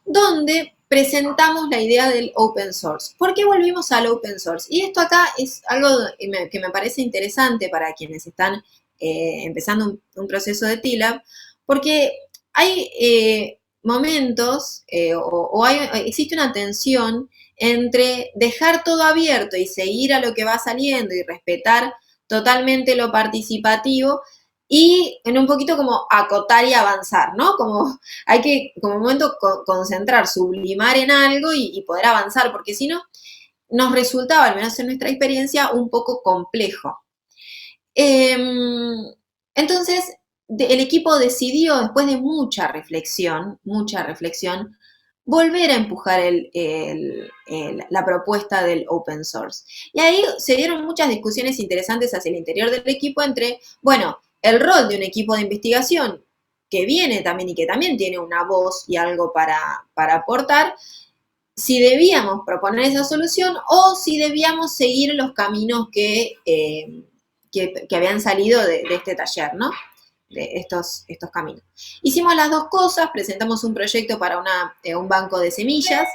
donde presentamos la idea del open source. ¿Por qué volvimos al open source? Y esto acá es algo que me parece interesante para quienes están empezando un proceso de TILAB, porque hay momentos existe una tensión entre dejar todo abierto y seguir a lo que va saliendo y respetar totalmente lo participativo y en un poquito como acotar y avanzar, ¿no? Como hay que, como un momento, concentrar, sublimar en algo y poder avanzar, porque si no, nos resultaba, al menos en nuestra experiencia, un poco complejo. Entonces, el equipo decidió, después de mucha reflexión, volver a empujar la propuesta del open source. Y ahí se dieron muchas discusiones interesantes hacia el interior del equipo entre, bueno, el rol de un equipo de investigación que viene también y que también tiene una voz y algo para aportar, si debíamos proponer esa solución o si debíamos seguir los caminos que habían salido de este taller, ¿no? De estos caminos. Hicimos las dos cosas, presentamos un proyecto para un banco de semillas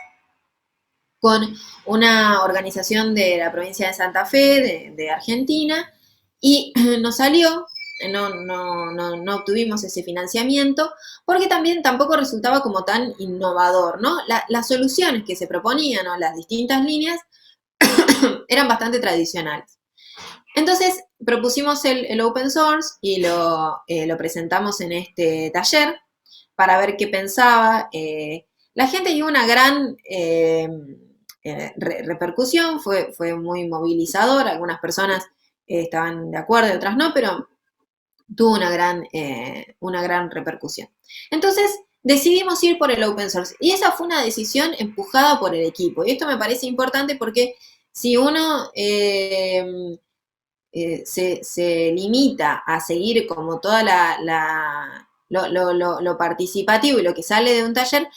con una organización de la provincia de Santa Fe, de Argentina, y nos salió, no obtuvimos ese financiamiento, porque también tampoco resultaba como tan innovador, ¿no? Las soluciones que se proponían, ¿no? Las distintas líneas, eran bastante tradicionales. Entonces propusimos el open source y lo presentamos en este taller para ver qué pensaba. La gente dio una gran repercusión, fue muy movilizador, algunas personas estaban de acuerdo, otras no, pero tuvo una gran repercusión. Entonces decidimos ir por el open source y esa fue una decisión empujada por el equipo. Y esto me parece importante porque si uno se limita a seguir como toda lo participativo y lo que sale de un taller,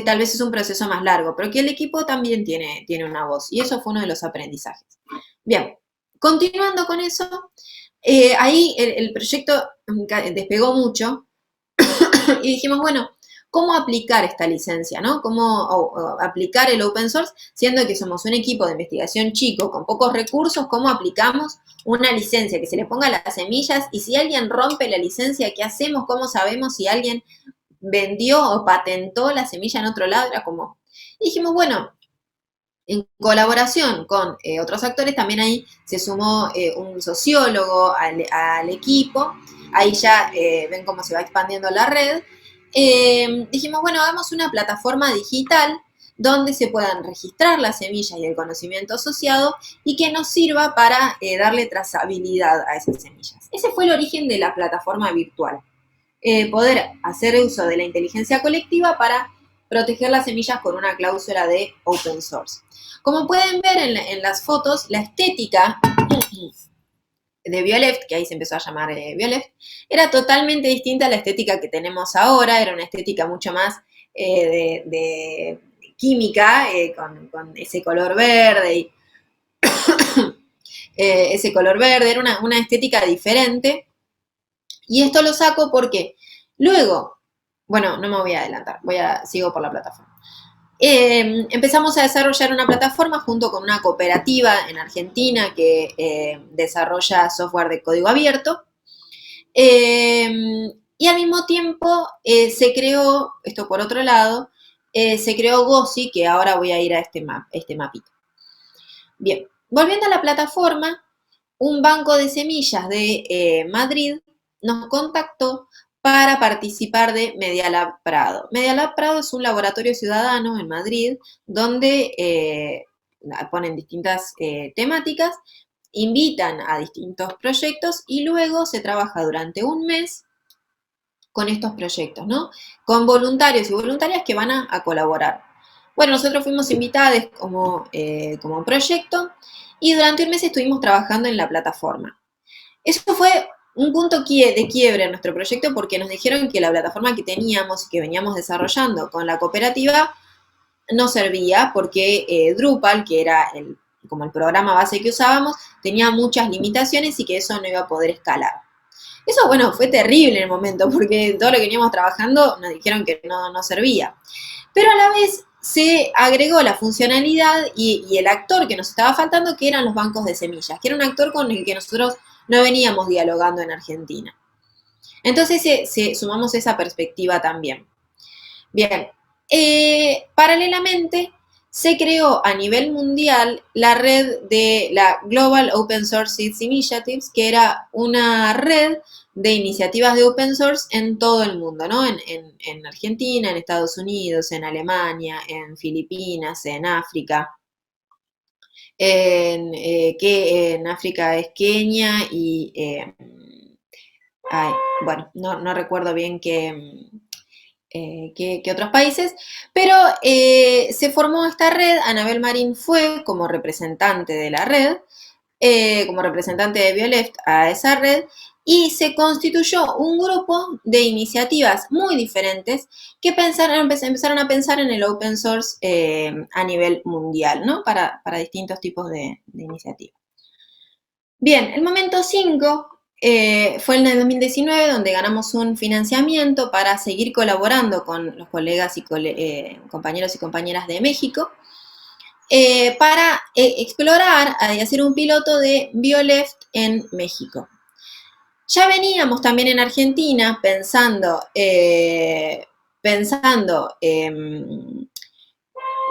tal vez es un proceso más largo, pero que el equipo también tiene una voz, y eso fue uno de los aprendizajes. Bien, continuando con eso, ahí el proyecto despegó mucho y dijimos, bueno, ¿cómo aplicar esta licencia, no? ¿Cómo aplicar el open source, siendo que somos un equipo de investigación chico, con pocos recursos? ¿Cómo aplicamos una licencia que se le ponga las semillas? Y si alguien rompe la licencia, ¿qué hacemos? ¿Cómo sabemos si alguien vendió o patentó la semilla en otro lado? Era como, y dijimos, bueno, en colaboración con otros actores, también ahí se sumó un sociólogo al equipo. Ahí ya ven cómo se va expandiendo la red. Dijimos, bueno, hagamos una plataforma digital donde se puedan registrar las semillas y el conocimiento asociado y que nos sirva para darle trazabilidad a esas semillas. Ese fue el origen de la plataforma virtual. Poder hacer uso de la inteligencia colectiva para proteger las semillas con una cláusula de open source. Como pueden ver en las fotos, la estética de Bioleft, que ahí se empezó a llamar Bioleft, era totalmente distinta a la estética que tenemos ahora, era una estética mucho más de química, con ese color verde, y ese color verde, era una estética diferente, y esto lo saco porque luego, bueno, no me voy a adelantar, sigo por la plataforma. Empezamos a desarrollar una plataforma junto con una cooperativa en Argentina que desarrolla software de código abierto. Y al mismo tiempo se creó, esto por otro lado, se creó Gozi, que ahora voy a ir a este mapito. Bien, volviendo a la plataforma, un banco de semillas de Madrid nos contactó para participar de Media Lab Prado. Media Lab Prado es un laboratorio ciudadano en Madrid donde ponen distintas temáticas invitan a distintos proyectos y luego se trabaja durante un mes con estos proyectos, ¿no? Con voluntarios y voluntarias que van a colaborar. Bueno, nosotros fuimos invitados como proyecto y durante un mes estuvimos trabajando en la plataforma. Eso fue un punto de quiebre en nuestro proyecto porque nos dijeron que la plataforma que teníamos y que veníamos desarrollando con la cooperativa no servía porque Drupal, que era como el programa base que usábamos, tenía muchas limitaciones y que eso no iba a poder escalar. Eso, bueno, fue terrible en el momento, porque todo lo que veníamos trabajando nos dijeron que no servía. Pero a la vez se agregó la funcionalidad y el actor que nos estaba faltando, que eran los bancos de semillas, que era un actor con el que nosotros no veníamos dialogando en Argentina. Entonces sumamos esa perspectiva también. Bien, paralelamente se creó a nivel mundial la red de la Global Open Source Seeds Initiatives, que era una red de iniciativas de open source en todo el mundo, ¿no? En Argentina, en Estados Unidos, en Alemania, en Filipinas, en África. Que en África es Kenia y, bueno, no recuerdo bien qué otros países, pero se formó esta red. Anabel Marín fue como representante de la red, como representante de Bioleft a esa red, y se constituyó un grupo de iniciativas muy diferentes que empezaron a pensar en el open source a nivel mundial, ¿no? Para distintos tipos de iniciativas. Bien, el momento 5 fue en el 2019, donde ganamos un financiamiento para seguir colaborando con los colegas y compañeros y compañeras de México para explorar y hacer un piloto de Bioleft en México. Ya veníamos también en Argentina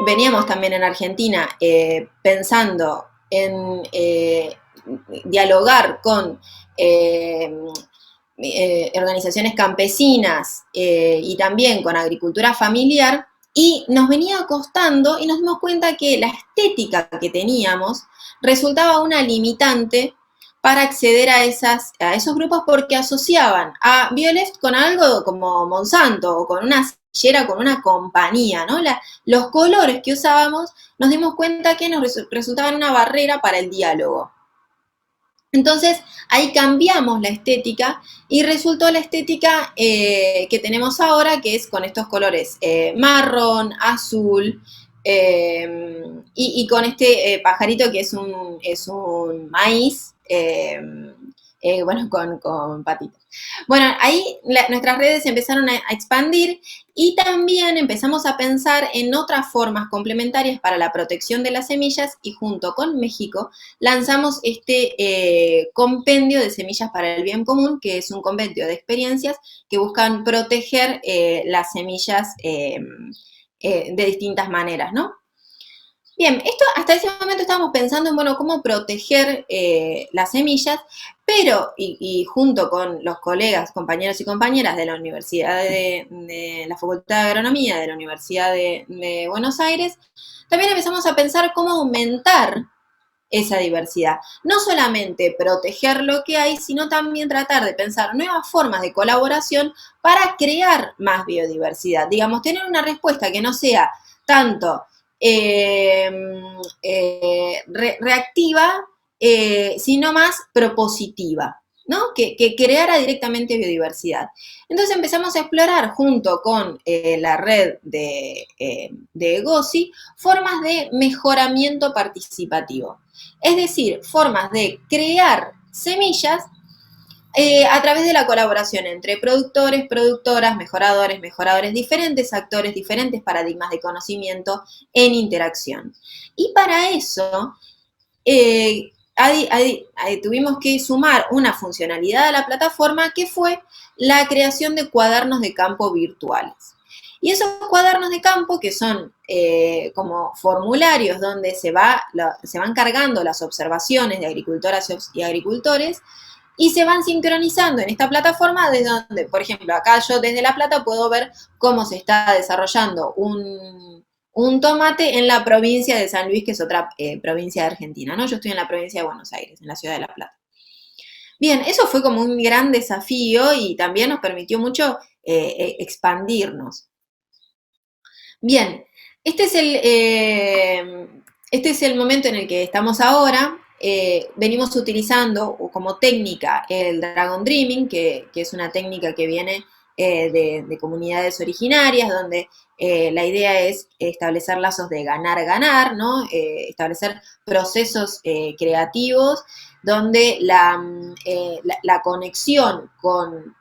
veníamos también en Argentina pensando en dialogar con organizaciones campesinas y también con agricultura familiar, y nos venía costando y nos dimos cuenta que la estética que teníamos resultaba una limitante para acceder a esos grupos, porque asociaban a Bioleft con algo como Monsanto o con una sillera, con una compañía, ¿no? Los colores que usábamos, nos dimos cuenta que nos resultaban una barrera para el diálogo. Entonces ahí cambiamos la estética y resultó la estética que tenemos ahora, que es con estos colores marrón, azul y con este pajarito que es un maíz, bueno, con patitas. Bueno, ahí nuestras redes empezaron a expandir y también empezamos a pensar en otras formas complementarias para la protección de las semillas, y junto con México lanzamos este compendio de semillas para el bien común, que es un compendio de experiencias que buscan proteger las semillas de distintas maneras, ¿no? Bien, hasta ese momento estábamos pensando en, bueno, cómo proteger las semillas, pero, y junto con los colegas, compañeros y compañeras de la Universidad de la Facultad de Agronomía de la Universidad de Buenos Aires, también empezamos a pensar cómo aumentar esa diversidad. No solamente proteger lo que hay, sino también tratar de pensar nuevas formas de colaboración para crear más biodiversidad. Digamos, tener una respuesta que no sea tanto reactiva, sino más propositiva, ¿no? Que creara directamente biodiversidad. Entonces empezamos a explorar junto con la red de EGOSI formas de mejoramiento participativo. Es decir, formas de crear semillas a través de la colaboración entre productores, productoras, mejoradores, diferentes actores, diferentes paradigmas de conocimiento en interacción. Y para eso tuvimos que sumar una funcionalidad a la plataforma, que fue la creación de cuadernos de campo virtuales. Y esos cuadernos de campo, que son como formularios donde se van cargando las observaciones de agricultoras y agricultores, y se van sincronizando en esta plataforma, desde donde, por ejemplo, acá yo desde La Plata puedo ver cómo se está desarrollando un tomate en la provincia de San Luis, que es otra provincia de Argentina, ¿no? Yo estoy en la provincia de Buenos Aires, en la ciudad de La Plata. Bien, eso fue como un gran desafío y también nos permitió mucho expandirnos. Bien, este es el momento en el que estamos ahora. Venimos utilizando como técnica el Dragon Dreaming, que es una técnica que viene de comunidades originarias, donde la idea es establecer lazos de ganar-ganar, ¿no? Establecer procesos creativos donde la conexión con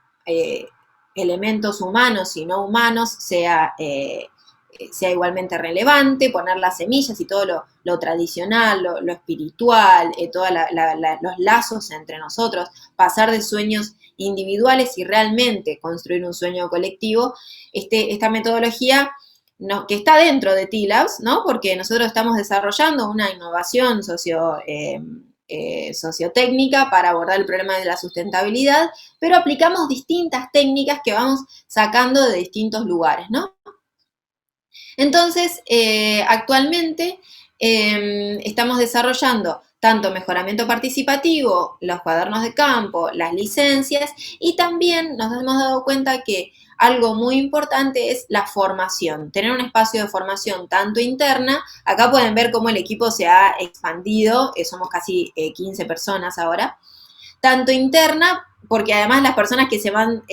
elementos humanos y no humanos sea igualmente relevante, poner las semillas y todo lo tradicional, lo espiritual, todos los lazos entre nosotros, pasar de sueños individuales y realmente construir un sueño colectivo. Esta metodología que está dentro de T-Labs, ¿no? Porque nosotros estamos desarrollando una innovación sociotécnica para abordar el problema de la sustentabilidad, pero aplicamos distintas técnicas que vamos sacando de distintos lugares, ¿no? Entonces, actualmente estamos desarrollando tanto mejoramiento participativo, los cuadernos de campo, las licencias, y también nos hemos dado cuenta que algo muy importante es la formación, tener un espacio de formación tanto interna. Acá pueden ver cómo el equipo se ha expandido, somos casi 15 personas ahora, tanto interna, porque además las personas que se van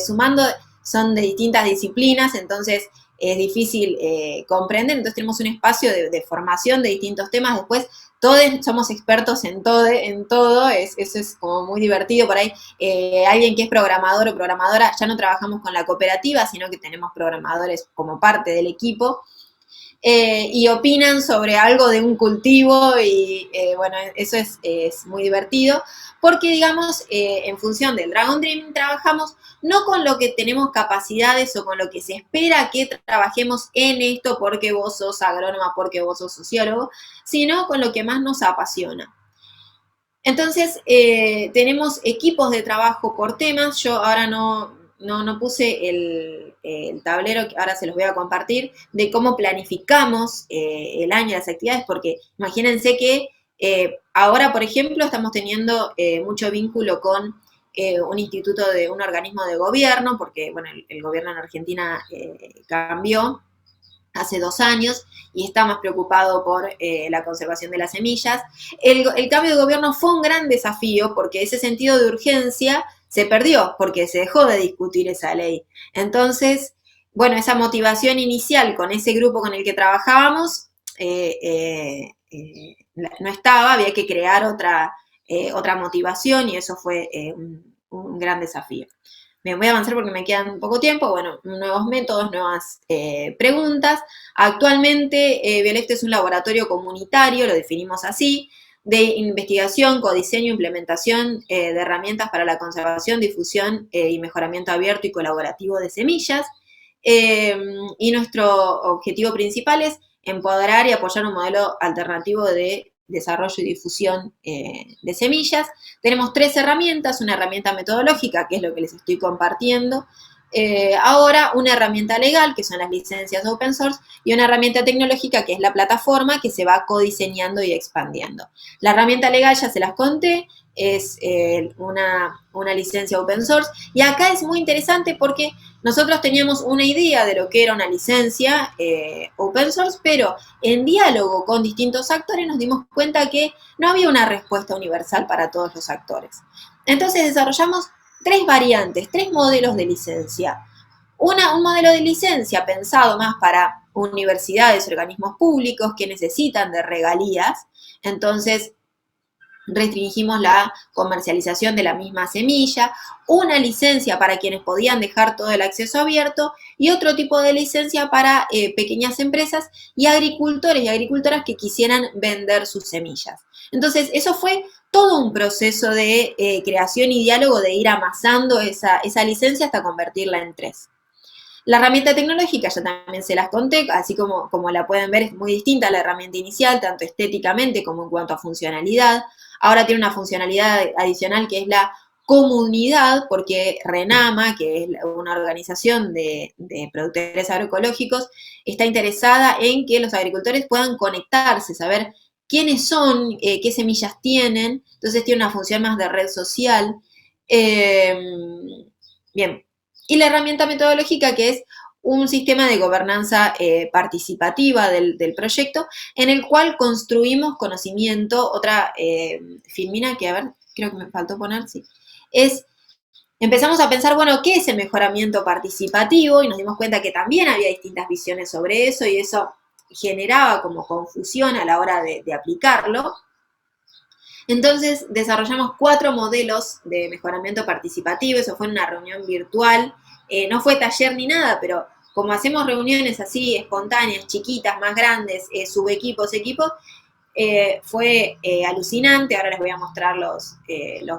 sumando son de distintas disciplinas, entonces es difícil comprender, entonces tenemos un espacio de formación de distintos temas. Después todos somos expertos en todo, eso es como muy divertido. Por ahí alguien que es programador o programadora, ya no trabajamos con la cooperativa, sino que tenemos programadores como parte del equipo, y opinan sobre algo de un cultivo y bueno, eso es muy divertido, porque digamos, en función del Dragon Dream trabajamos no con lo que tenemos capacidades o con lo que se espera que trabajemos en esto porque vos sos agrónoma, porque vos sos sociólogo, sino con lo que más nos apasiona. Entonces, tenemos equipos de trabajo por temas. Yo ahora no puse el tablero, que ahora se los voy a compartir, de cómo planificamos el año, las actividades, porque imagínense que ahora, por ejemplo, estamos teniendo mucho vínculo con un organismo de gobierno, porque, bueno, el gobierno en Argentina cambió hace 2 años y está más preocupado por la conservación de las semillas. El cambio de gobierno fue un gran desafío porque ese sentido de urgencia se perdió, porque se dejó de discutir esa ley. Entonces, bueno, esa motivación inicial con ese grupo con el que trabajábamos no estaba, había que crear otra motivación, y eso fue un gran desafío. Me voy a avanzar porque me quedan poco tiempo. Bueno, nuevos métodos, nuevas preguntas. Actualmente, Bioleft es un laboratorio comunitario, lo definimos así, de investigación, codiseño, implementación de herramientas para la conservación, difusión y mejoramiento abierto y colaborativo de semillas. Y nuestro objetivo principal es empoderar y apoyar un modelo alternativo de desarrollo y difusión de semillas. Tenemos 3 herramientas: una herramienta metodológica, que es lo que les estoy compartiendo ahora, una herramienta legal, que son las licencias open source, y una herramienta tecnológica, que es la plataforma, que se va codiseñando y expandiendo. La herramienta legal ya se las conté, es una licencia open source, y acá es muy interesante porque nosotros teníamos una idea de lo que era una licencia open source, pero en diálogo con distintos actores nos dimos cuenta que no había una respuesta universal para todos los actores. Entonces desarrollamos 3 variantes, 3 modelos de licencia. Un modelo de licencia pensado más para universidades, organismos públicos que necesitan de regalías. Entonces restringimos la comercialización de la misma semilla, una licencia para quienes podían dejar todo el acceso abierto, y otro tipo de licencia para pequeñas empresas y agricultores y agricultoras que quisieran vender sus semillas. Entonces, eso fue todo un proceso de creación y diálogo, de ir amasando esa licencia hasta convertirla en 3. La herramienta tecnológica ya también se las conté, así como la pueden ver, es muy distinta a la herramienta inicial, tanto estéticamente como en cuanto a funcionalidad. Ahora tiene una funcionalidad adicional, que es la comunidad, porque RENAMA, que es una organización de productores agroecológicos, está interesada en que los agricultores puedan conectarse, saber quiénes son, qué semillas tienen, entonces tiene una función más de red social. Bien, y la herramienta metodológica, que es un sistema de gobernanza participativa del proyecto, en el cual construimos conocimiento. Otra filmina que, a ver, creo que me faltó poner, sí, es, empezamos a pensar, bueno, ¿qué es el mejoramiento participativo? Y nos dimos cuenta que también había distintas visiones sobre eso, y eso generaba como confusión a la hora de aplicarlo. Entonces desarrollamos 4 modelos de mejoramiento participativo, eso fue en una reunión virtual, no fue taller ni nada, pero como hacemos reuniones así espontáneas, chiquitas, más grandes, subequipos, equipos, fue alucinante. Ahora les voy a mostrar los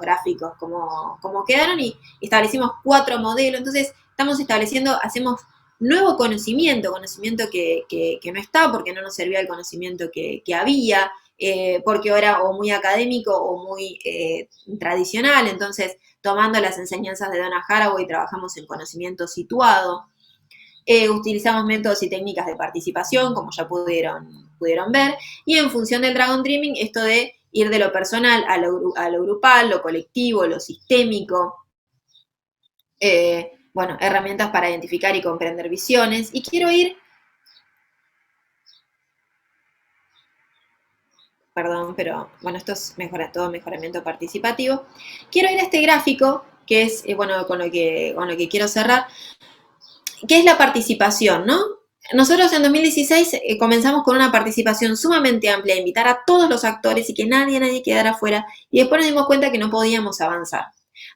gráficos, cómo quedaron, y establecimos 4 modelos. Entonces estamos estableciendo, hacemos nuevo conocimiento que no está, porque no nos servía el conocimiento que había, porque era o muy académico o muy tradicional. Entonces, tomando las enseñanzas de Donna Haraway, trabajamos en conocimiento situado. Utilizamos métodos y técnicas de participación, como ya pudieron ver, y en función del Dragon Dreaming, esto de ir de lo personal a lo grupal, lo colectivo, lo sistémico, bueno, herramientas para identificar y comprender visiones. Y quiero ir, perdón, pero bueno, esto es todo mejoramiento participativo. Quiero ir a este gráfico, que es, bueno, con lo que quiero cerrar, que es la participación, ¿no? Nosotros en 2016 comenzamos con una participación sumamente amplia, invitar a todos los actores y que nadie quedara afuera, y después nos dimos cuenta que no podíamos avanzar.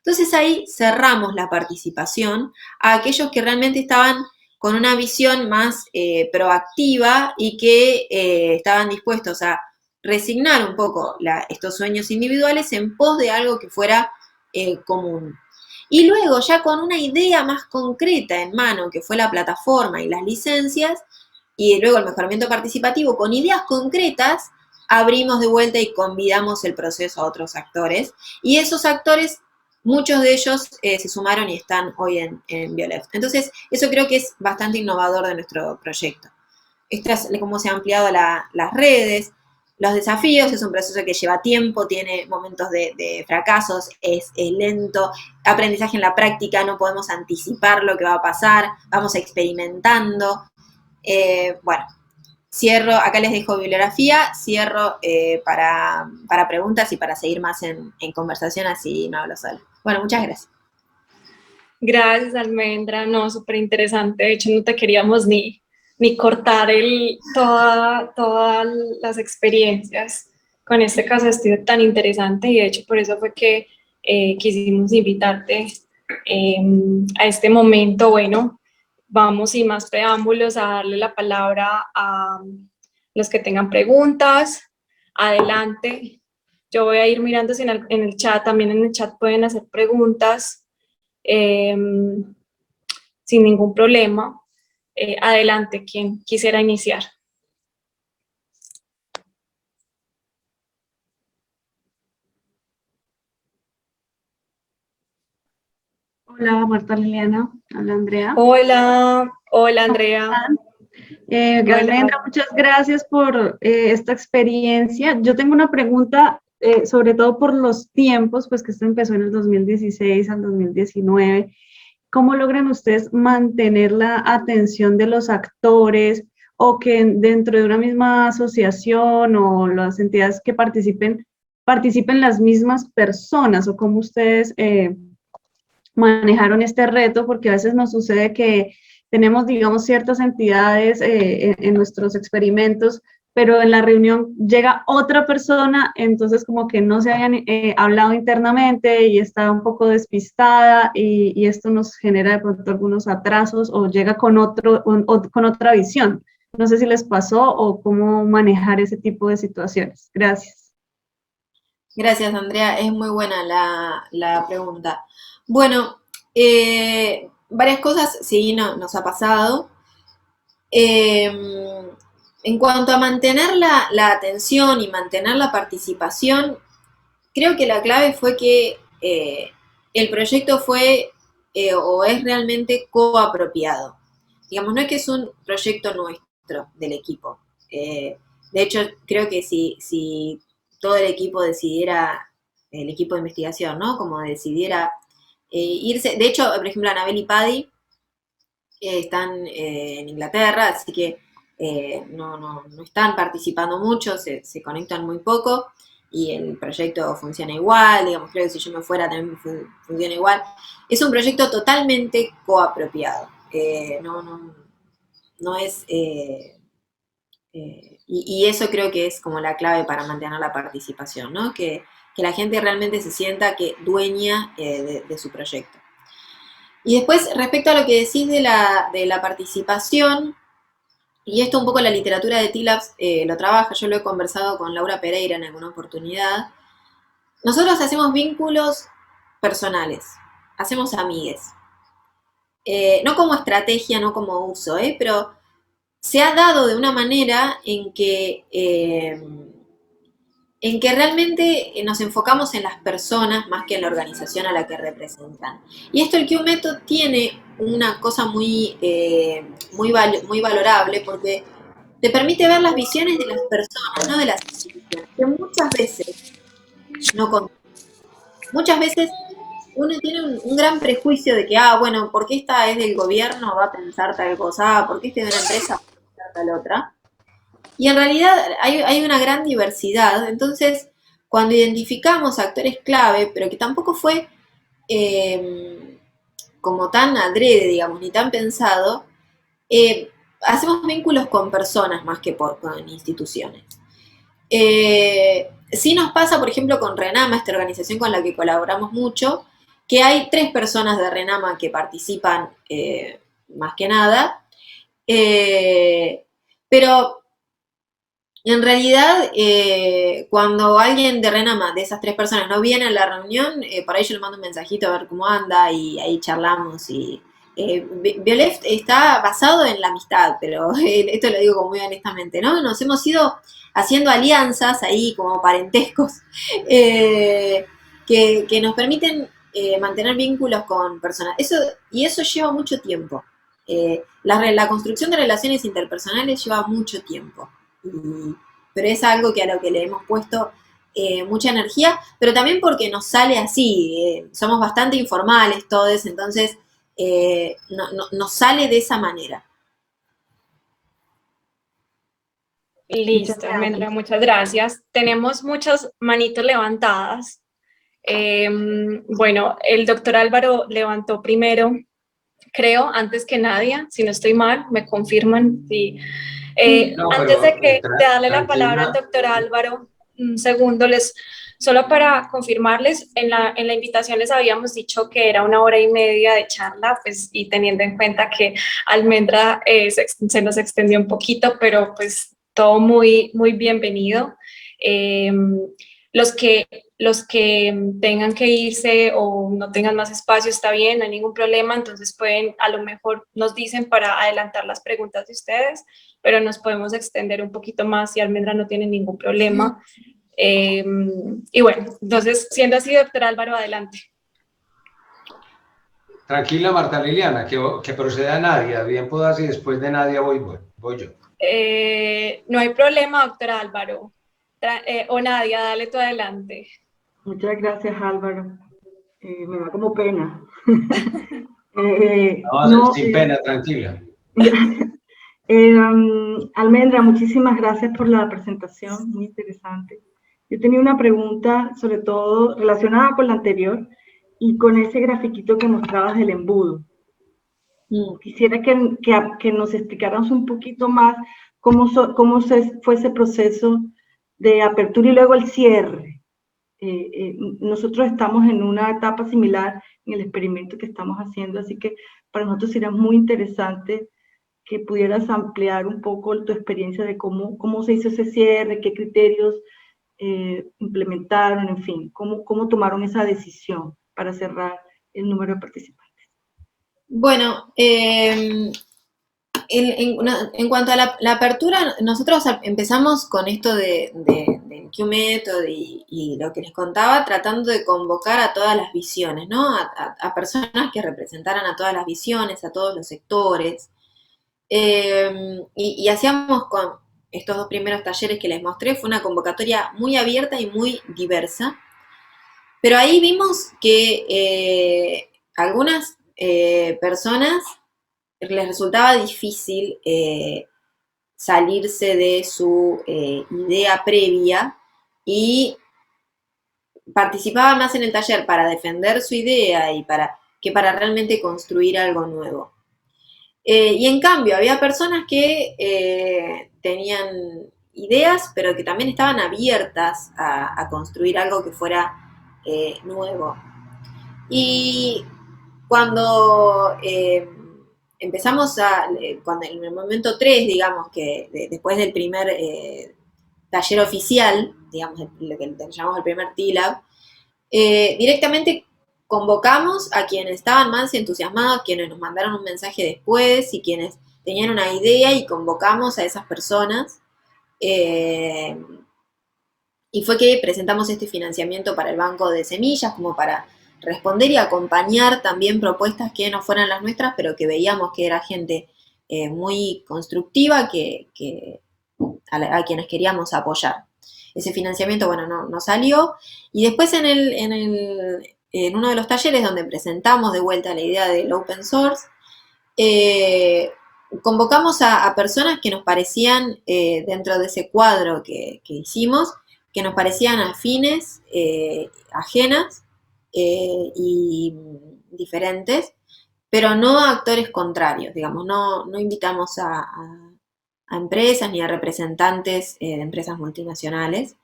Entonces ahí cerramos la participación a aquellos que realmente estaban con una visión más proactiva y que estaban dispuestos a resignar un poco estos sueños individuales en pos de algo que fuera común. Y luego, ya con una idea más concreta en mano, que fue la plataforma y las licencias, y luego el mejoramiento participativo, con ideas concretas, abrimos de vuelta y convidamos el proceso a otros actores. Y esos actores, muchos de ellos se sumaron y están hoy en Bioleft. Entonces, eso creo que es bastante innovador de nuestro proyecto. Esto es cómo se han ampliado las redes. Los desafíos es un proceso que lleva tiempo, tiene momentos de fracasos, es lento, aprendizaje en la práctica, no podemos anticipar lo que va a pasar, vamos experimentando. Bueno, cierro, acá les dejo bibliografía, cierro para preguntas y para seguir más en conversación, así no hablo sola. Bueno, muchas gracias. Gracias, Almendra, no, súper interesante. De hecho, no te queríamos ni cortar todas las experiencias con este caso de estudio tan interesante, y de hecho por eso fue que quisimos invitarte a este momento. Bueno, vamos sin más preámbulos a darle la palabra a los que tengan preguntas. Adelante. Yo voy a ir mirando si en el chat, también en el chat pueden hacer preguntas sin ningún problema. Adelante, quien quisiera iniciar. Hola, Marta Liliana. Hola, Andrea. Hola Andrea. Almendra, muchas gracias por esta experiencia. Yo tengo una pregunta, sobre todo por los tiempos, pues que esto empezó en el 2016 al 2019. ¿Cómo logran ustedes mantener la atención de los actores, o que dentro de una misma asociación o las entidades que participen las mismas personas? ¿O cómo ustedes manejaron este reto? Porque a veces nos sucede que tenemos, digamos, ciertas entidades en nuestros experimentos, pero en la reunión llega otra persona, entonces como que no se habían hablado internamente y está un poco despistada, y esto nos genera de pronto algunos atrasos, o llega con otra visión. No sé si les pasó o cómo manejar ese tipo de situaciones. Gracias. Gracias, Andrea. Es muy buena la pregunta. Bueno, varias cosas sí nos ha pasado. En cuanto a mantener la atención y mantener la participación, creo que la clave fue que el proyecto fue o es realmente coapropiado. Digamos, no es que es un proyecto nuestro, del equipo. De hecho, creo que si todo el equipo decidiera, el equipo de investigación, ¿no? Como decidiera irse, de hecho, por ejemplo, Anabel y Paddy están en Inglaterra, así que no están participando mucho, se conectan muy poco y el proyecto funciona igual, digamos, creo que si yo me fuera también funciona igual. Es un proyecto totalmente coapropiado, no es... y eso creo que es como la clave para mantener la participación, ¿no? Que la gente realmente se sienta que dueña de su proyecto. Y después, respecto a lo que decís de la participación, y esto un poco la literatura de TILABS lo trabaja, yo lo he conversado con Laura Pereira en alguna oportunidad, nosotros hacemos vínculos personales, hacemos amigues. No como estrategia, no como uso, pero se ha dado de una manera en que realmente nos enfocamos en las personas más que en la organización a la que representan. Y esto el Q-Method tiene una cosa muy valorable porque te permite ver las visiones de las personas, no de las instituciones, que muchas veces no contan. Muchas veces uno tiene un gran prejuicio de que, bueno, porque esta es del gobierno va a pensar tal cosa, porque esta es de una empresa va a pensar tal otra. Y en realidad hay una gran diversidad, entonces cuando identificamos actores clave, pero que tampoco fue como tan adrede, digamos, ni tan pensado, hacemos vínculos con personas más que con instituciones. Sí nos pasa, por ejemplo, con Renama, esta organización con la que colaboramos mucho, que hay 3 personas de Renama que participan más que nada, pero en realidad, cuando alguien de Renama, de esas 3 personas, no viene a la reunión, por ahí yo le mando un mensajito a ver cómo anda y ahí charlamos. Y Bioleft está basado en la amistad, pero esto lo digo como muy honestamente, ¿no? Nos hemos ido haciendo alianzas ahí como parentescos que nos permiten mantener vínculos con personas. Y eso lleva mucho tiempo. La construcción de relaciones interpersonales lleva mucho tiempo. Pero es algo que a lo que le hemos puesto mucha energía, pero también porque nos sale así, somos bastante informales todos, entonces nos sale de esa manera. Listo, Almendra, muchas gracias. Tenemos muchas manitos levantadas. Bueno, el doctor Álvaro levantó primero, creo, antes que Nadia, si no estoy mal, me confirman. Sí. Antes de darle la palabra al doctor Álvaro, un segundo, solo para confirmarles, en la invitación les habíamos dicho que era 1 hora y media de charla, pues, y teniendo en cuenta que Almendra se nos extendió un poquito, pero pues todo muy, muy bienvenido. Los que tengan que irse o no tengan más espacio está bien, no hay ningún problema, entonces pueden, a lo mejor nos dicen para adelantar las preguntas de ustedes, pero nos podemos extender un poquito más y Almendra no tiene ningún problema. Y bueno, entonces, siendo así, doctor Álvaro, adelante. Tranquila, Marta Liliana, que proceda Nadia. Bien puedas y después de Nadia voy yo. No hay problema, doctor Álvaro. O Nadia, dale tú adelante. Muchas gracias, Álvaro. Me da como pena. Sin pena, tranquila. Almendra, muchísimas gracias por la presentación, muy interesante. Yo tenía una pregunta, sobre todo relacionada con la anterior y con ese grafiquito que mostrabas del embudo. Quisiera que nos explicaras un poquito más cómo fue ese proceso de apertura y luego el cierre. Nosotros estamos en una etapa similar en el experimento que estamos haciendo, así que para nosotros sería muy interesante que pudieras ampliar un poco tu experiencia de cómo se hizo ese cierre, qué criterios implementaron, en fin, cómo tomaron esa decisión para cerrar el número de participantes. Bueno, en cuanto a la apertura, nosotros empezamos con esto de en QMethod y lo que les contaba, tratando de convocar a todas las visiones, ¿no? A personas que representaran a todas las visiones, a todos los sectores. Y hacíamos con estos 2 primeros talleres que les mostré, fue una convocatoria muy abierta y muy diversa. Pero ahí vimos que algunas personas les resultaba difícil salirse de su idea previa y participaba más en el taller para defender su idea y que para realmente construir algo nuevo. Y en cambio había personas que tenían ideas, pero que también estaban abiertas a construir algo que fuera nuevo. Y cuando empezamos cuando en el momento 3, digamos, que después del primer taller oficial, digamos, lo que llamamos el primer TLAB, directamente convocamos a quienes estaban más entusiasmados, quienes nos mandaron un mensaje después y quienes tenían una idea, y convocamos a esas personas. Y fue que presentamos este financiamiento para el banco de semillas, como para responder y acompañar también propuestas que no fueran las nuestras, pero que veíamos que era gente muy constructiva a quienes queríamos apoyar. Ese financiamiento, bueno, no salió. Y después en uno de los talleres donde presentamos de vuelta la idea del open source, convocamos a personas que nos parecían, dentro de ese cuadro que hicimos, que nos parecían afines, ajenas y diferentes, pero no a actores contrarios, digamos, no invitamos a empresas ni a representantes de empresas multinacionales.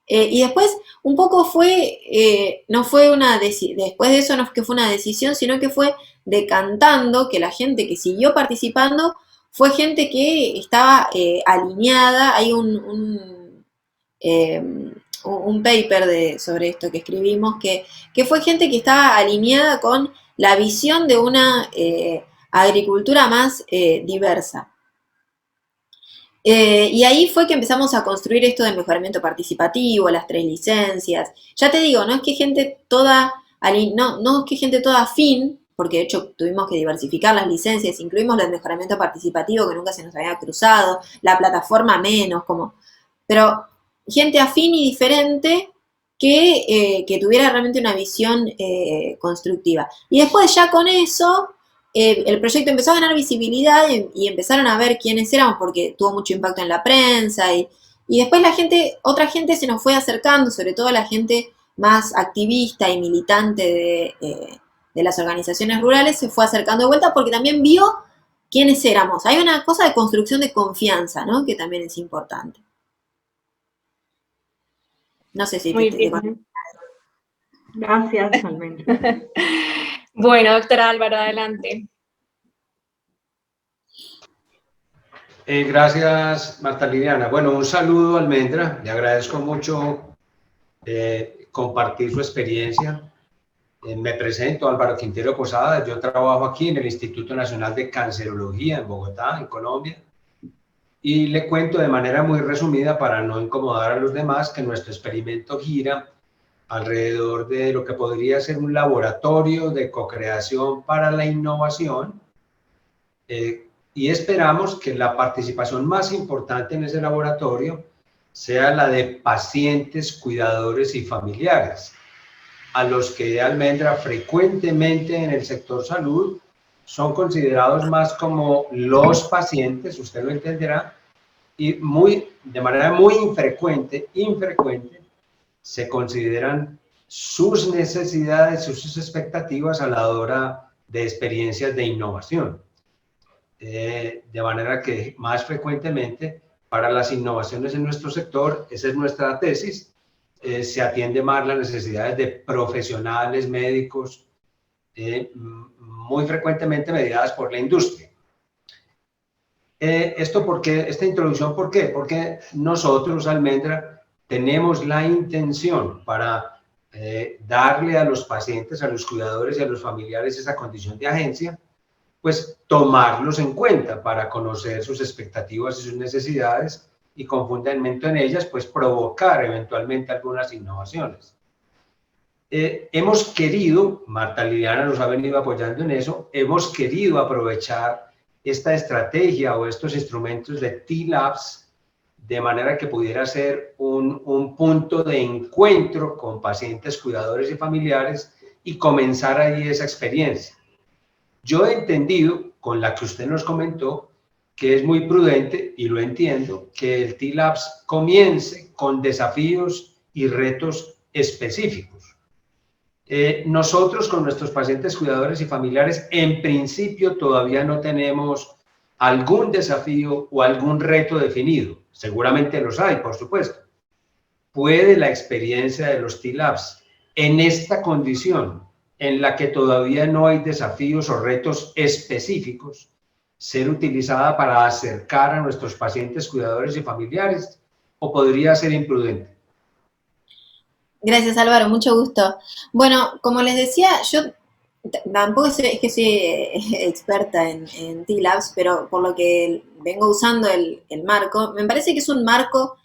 Y después un poco no fue después de eso no es que fue una decisión, sino que fue decantando, que la gente que siguió participando fue gente que estaba alineada. Hay un paper sobre esto que escribimos, que fue gente que estaba alineada con la visión de una agricultura más diversa. Y ahí fue que empezamos a construir esto del mejoramiento participativo, las 3 licencias. Ya te digo, no es que gente toda afín, porque de hecho tuvimos que diversificar las licencias, incluimos el mejoramiento participativo que nunca se nos había cruzado, la plataforma menos, pero gente afín y diferente que tuviera realmente una visión constructiva. Y después ya con eso el proyecto empezó a ganar visibilidad y empezaron a ver quiénes éramos, porque tuvo mucho impacto en la prensa, y después otra gente se nos fue acercando, sobre todo la gente más activista y militante de las organizaciones rurales, se fue acercando de vuelta porque también vio quiénes éramos. Hay una cosa de construcción de confianza, ¿no?, que también es importante. No sé si Muy bien. Gracias, Almendra. Bueno, doctora Álvaro, adelante. Gracias, Marta Liliana. Bueno, un saludo, Almendra. Le agradezco mucho compartir su experiencia. Me presento, Álvaro Quintero Posadas. Yo trabajo aquí en el Instituto Nacional de Cancerología en Bogotá, en Colombia. Y le cuento de manera muy resumida, para no incomodar a los demás, que nuestro experimento gira alrededor de lo que podría ser un laboratorio de co-creación para la innovación, y esperamos que la participación más importante en ese laboratorio sea la de pacientes, cuidadores y familiares, a los que, Almendra, frecuentemente en el sector salud son considerados más como los pacientes, usted lo entenderá, y de manera muy infrecuente, se consideran sus necesidades, sus expectativas a la hora de experiencias de innovación. De manera que más frecuentemente para las innovaciones en nuestro sector, esa es nuestra tesis, se atiende más las necesidades de profesionales, médicos, muy frecuentemente mediadas por la industria. Esta introducción, ¿por qué? Porque nosotros, Almendra, tenemos la intención para darle a los pacientes, a los cuidadores y a los familiares esa condición de agencia, pues tomarlos en cuenta para conocer sus expectativas y sus necesidades y con fundamento en ellas, pues provocar eventualmente algunas innovaciones. Hemos querido, Marta Liliana nos ha venido apoyando en eso, hemos querido aprovechar esta estrategia o estos instrumentos de T-Labs de manera que pudiera ser un punto de encuentro con pacientes, cuidadores y familiares y comenzar ahí esa experiencia. Yo he entendido, con la que usted nos comentó, que es muy prudente, y lo entiendo, que el T-Labs comience con desafíos y retos específicos. Nosotros con nuestros pacientes, cuidadores y familiares, en principio todavía no tenemos algún desafío o algún reto definido. Seguramente los hay, por supuesto. ¿Puede la experiencia de los T-Labs en esta condición, en la que todavía no hay desafíos o retos específicos, ser utilizada para acercar a nuestros pacientes, cuidadores y familiares, o podría ser imprudente? Gracias, Álvaro, mucho gusto. Bueno, como les decía, yo tampoco es que soy experta en T-Labs, pero por lo que vengo usando el marco, me parece que es un marco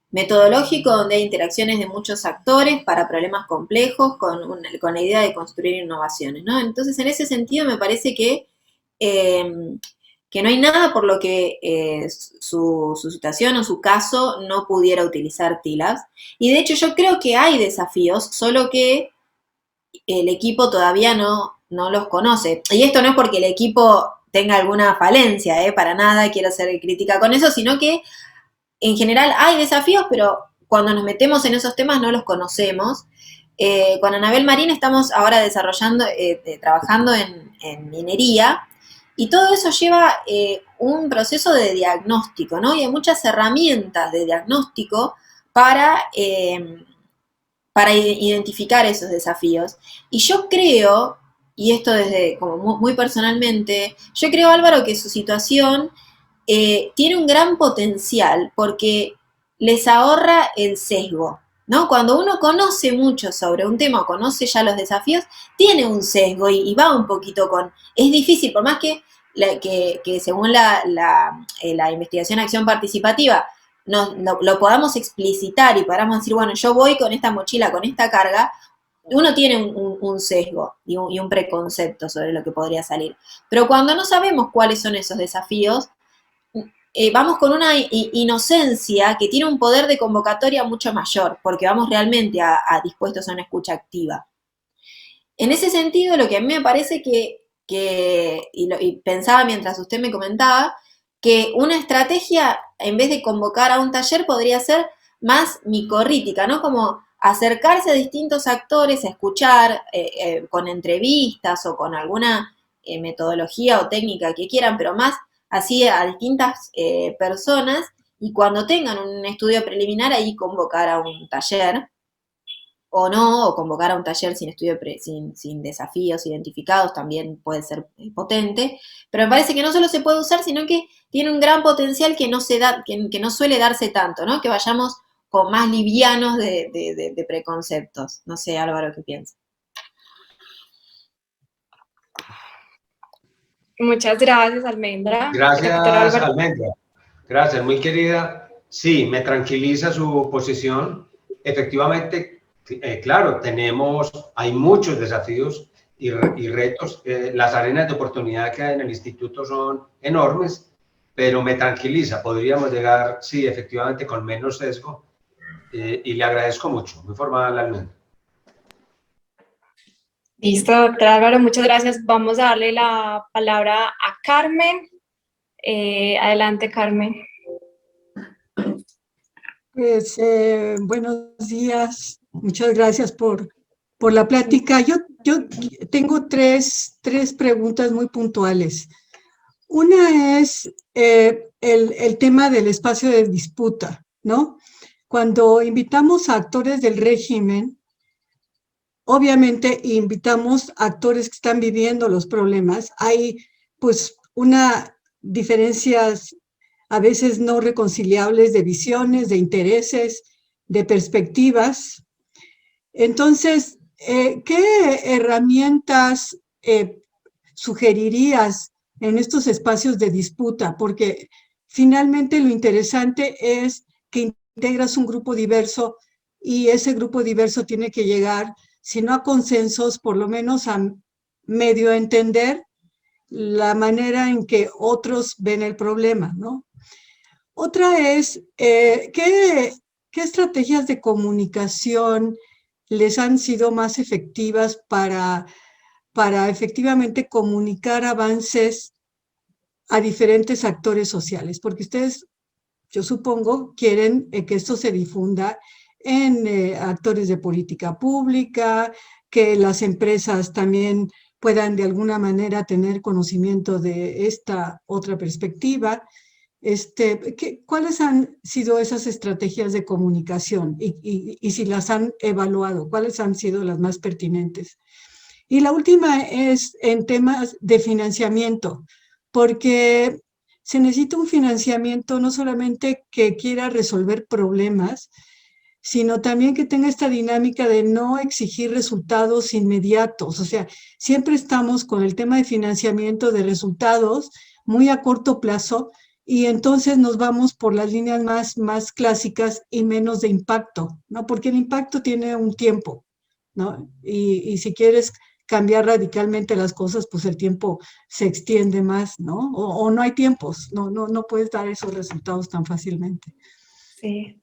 metodológico donde hay interacciones de muchos actores para problemas complejos con la idea de construir innovaciones, ¿no? Entonces, en ese sentido, me parece que no hay nada por lo que su situación o su caso no pudiera utilizar T-Labs. Y de hecho yo creo que hay desafíos, solo que el equipo todavía no los conoce. Y esto no es porque el equipo tenga alguna falencia, para nada quiero hacer crítica con eso, sino que en general hay desafíos, pero cuando nos metemos en esos temas no los conocemos. Con Anabel Marín estamos ahora desarrollando, trabajando en minería, y todo eso lleva un proceso de diagnóstico, ¿no? Y hay muchas herramientas de diagnóstico para identificar esos desafíos. Y yo creo, y esto desde como muy personalmente, yo creo, Álvaro, que su situación tiene un gran potencial porque les ahorra el sesgo, ¿no? Cuando uno conoce mucho sobre un tema, conoce ya los desafíos, tiene un sesgo y va un poquito con... Es difícil, por más que según la investigación acción participativa lo podamos explicitar y podamos decir, bueno, yo voy con esta mochila, con esta carga, uno tiene un sesgo y un preconcepto sobre lo que podría salir. Pero cuando no sabemos cuáles son esos desafíos, vamos con una inocencia que tiene un poder de convocatoria mucho mayor, porque vamos realmente dispuestos a una escucha activa. En ese sentido, lo que a mí me parece y pensaba mientras usted me comentaba, que una estrategia, en vez de convocar a un taller, podría ser más micorrítica, ¿no? Como acercarse a distintos actores, a escuchar con entrevistas o con alguna metodología o técnica que quieran, pero más así a distintas personas, y cuando tengan un estudio preliminar ahí convocar a un taller, o no, o convocar a un taller sin desafíos identificados también puede ser potente, pero me parece que no solo se puede usar, sino que tiene un gran potencial que no suele darse tanto, ¿no? Que vayamos con más livianos de preconceptos. No sé, Álvaro, ¿qué piensas? Muchas gracias, Almendra. Gracias, Almendra. Gracias, muy querida. Sí, me tranquiliza su posición. Efectivamente, claro, hay muchos desafíos y retos. Las arenas de oportunidad que hay en el instituto son enormes, pero me tranquiliza. Podríamos llegar, sí, efectivamente, con menos sesgo. Y le agradezco mucho. Muy formal, Almendra. Listo, doctor Álvaro, muchas gracias. Vamos a darle la palabra a Carmen. Adelante, Carmen. Pues buenos días, muchas gracias por la plática. Yo tengo tres preguntas muy puntuales. Una es el tema del espacio de disputa, ¿no? Cuando invitamos a actores del régimen, obviamente invitamos a actores que están viviendo los problemas. Hay pues una diferencias a veces no reconciliables de visiones, de intereses, de perspectivas. Entonces, ¿qué herramientas sugerirías en estos espacios de disputa? Porque finalmente lo interesante es que integras un grupo diverso y ese grupo diverso tiene que llegar, si no a consensos, por lo menos a medio entender la manera en que otros ven el problema, ¿no? Otra es, ¿qué estrategias de comunicación les han sido más efectivas para efectivamente comunicar avances a diferentes actores sociales? Porque ustedes, yo supongo, quieren que esto se difunda en actores de política pública, que las empresas también puedan de alguna manera tener conocimiento de esta otra perspectiva. ¿Cuáles han sido esas estrategias de comunicación y si las han evaluado? ¿Cuáles han sido las más pertinentes? Y la última es en temas de financiamiento, porque se necesita un financiamiento no solamente que quiera resolver problemas, sino también que tenga esta dinámica de no exigir resultados inmediatos. O sea, siempre estamos con el tema de financiamiento de resultados muy a corto plazo y entonces nos vamos por las líneas más clásicas y menos de impacto, ¿no? Porque el impacto tiene un tiempo, ¿no? Y si quieres cambiar radicalmente las cosas, pues el tiempo se extiende más, ¿no? O no hay tiempos, no puedes dar esos resultados tan fácilmente. Sí.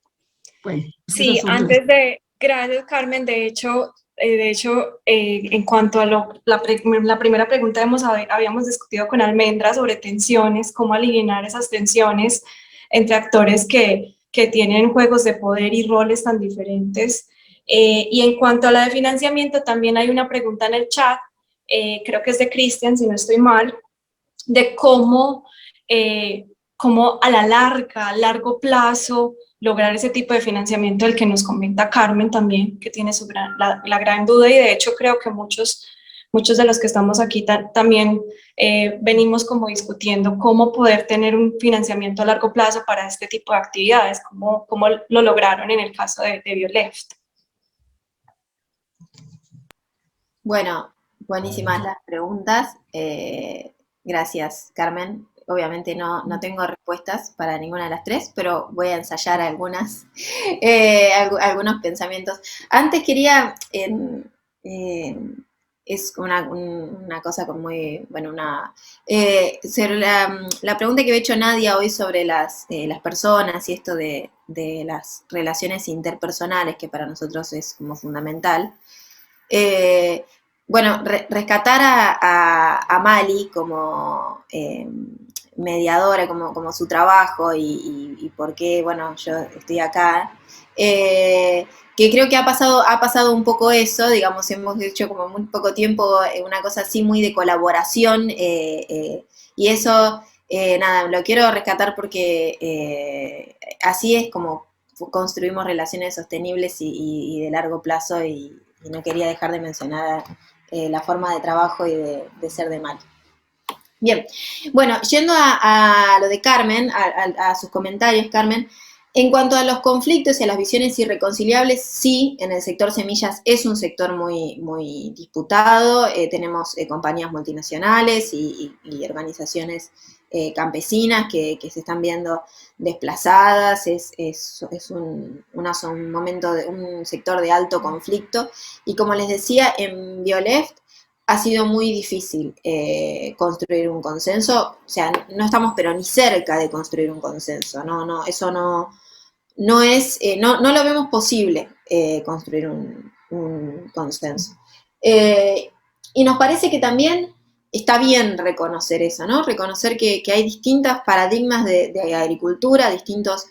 Bueno, Sí, antes de, gracias Carmen, de hecho, en cuanto a la primera pregunta habíamos discutido con Almendra sobre tensiones, cómo aliviar esas tensiones entre actores que tienen juegos de poder y roles tan diferentes. Y en cuanto a la de financiamiento, también hay una pregunta en el chat, creo que es de Cristian, si no estoy mal, de cómo a a largo plazo, lograr ese tipo de financiamiento del que nos comenta Carmen también, que tiene la gran duda, y de hecho creo que muchos de los que estamos aquí también venimos como discutiendo cómo poder tener un financiamiento a largo plazo para este tipo de actividades, cómo lo lograron en el caso de Bioleft. Bueno, buenísimas las preguntas. Gracias, Carmen. Obviamente no tengo respuestas para ninguna de las tres, pero voy a ensayar algunos pensamientos. Antes quería, es una cosa como muy, bueno, sobre la pregunta que había hecho Nadia hoy sobre las personas y esto de las relaciones interpersonales, que para nosotros es como fundamental. Bueno, rescatar a Mali como mediadora, como su trabajo y por qué, bueno, yo estoy acá, que creo que ha pasado un poco eso, digamos, hemos hecho como muy poco tiempo una cosa así muy de colaboración, y eso, nada, lo quiero rescatar porque así es como construimos relaciones sostenibles y de largo plazo, y no quería dejar de mencionar la forma de trabajo y de ser de Mali. Bien, bueno, yendo a lo de Carmen, a sus comentarios, Carmen, en cuanto a los conflictos y a las visiones irreconciliables, sí, en el sector semillas es un sector muy, muy disputado, tenemos compañías multinacionales y organizaciones campesinas que se están viendo desplazadas, es un momento un sector de alto conflicto, y como les decía, en Bioleft ha sido muy difícil construir un consenso, o sea, no estamos pero ni cerca de construir un consenso, eso no lo vemos posible construir un consenso. Y nos parece que también está bien reconocer eso, ¿no? Reconocer que hay distintos paradigmas de agricultura, distintas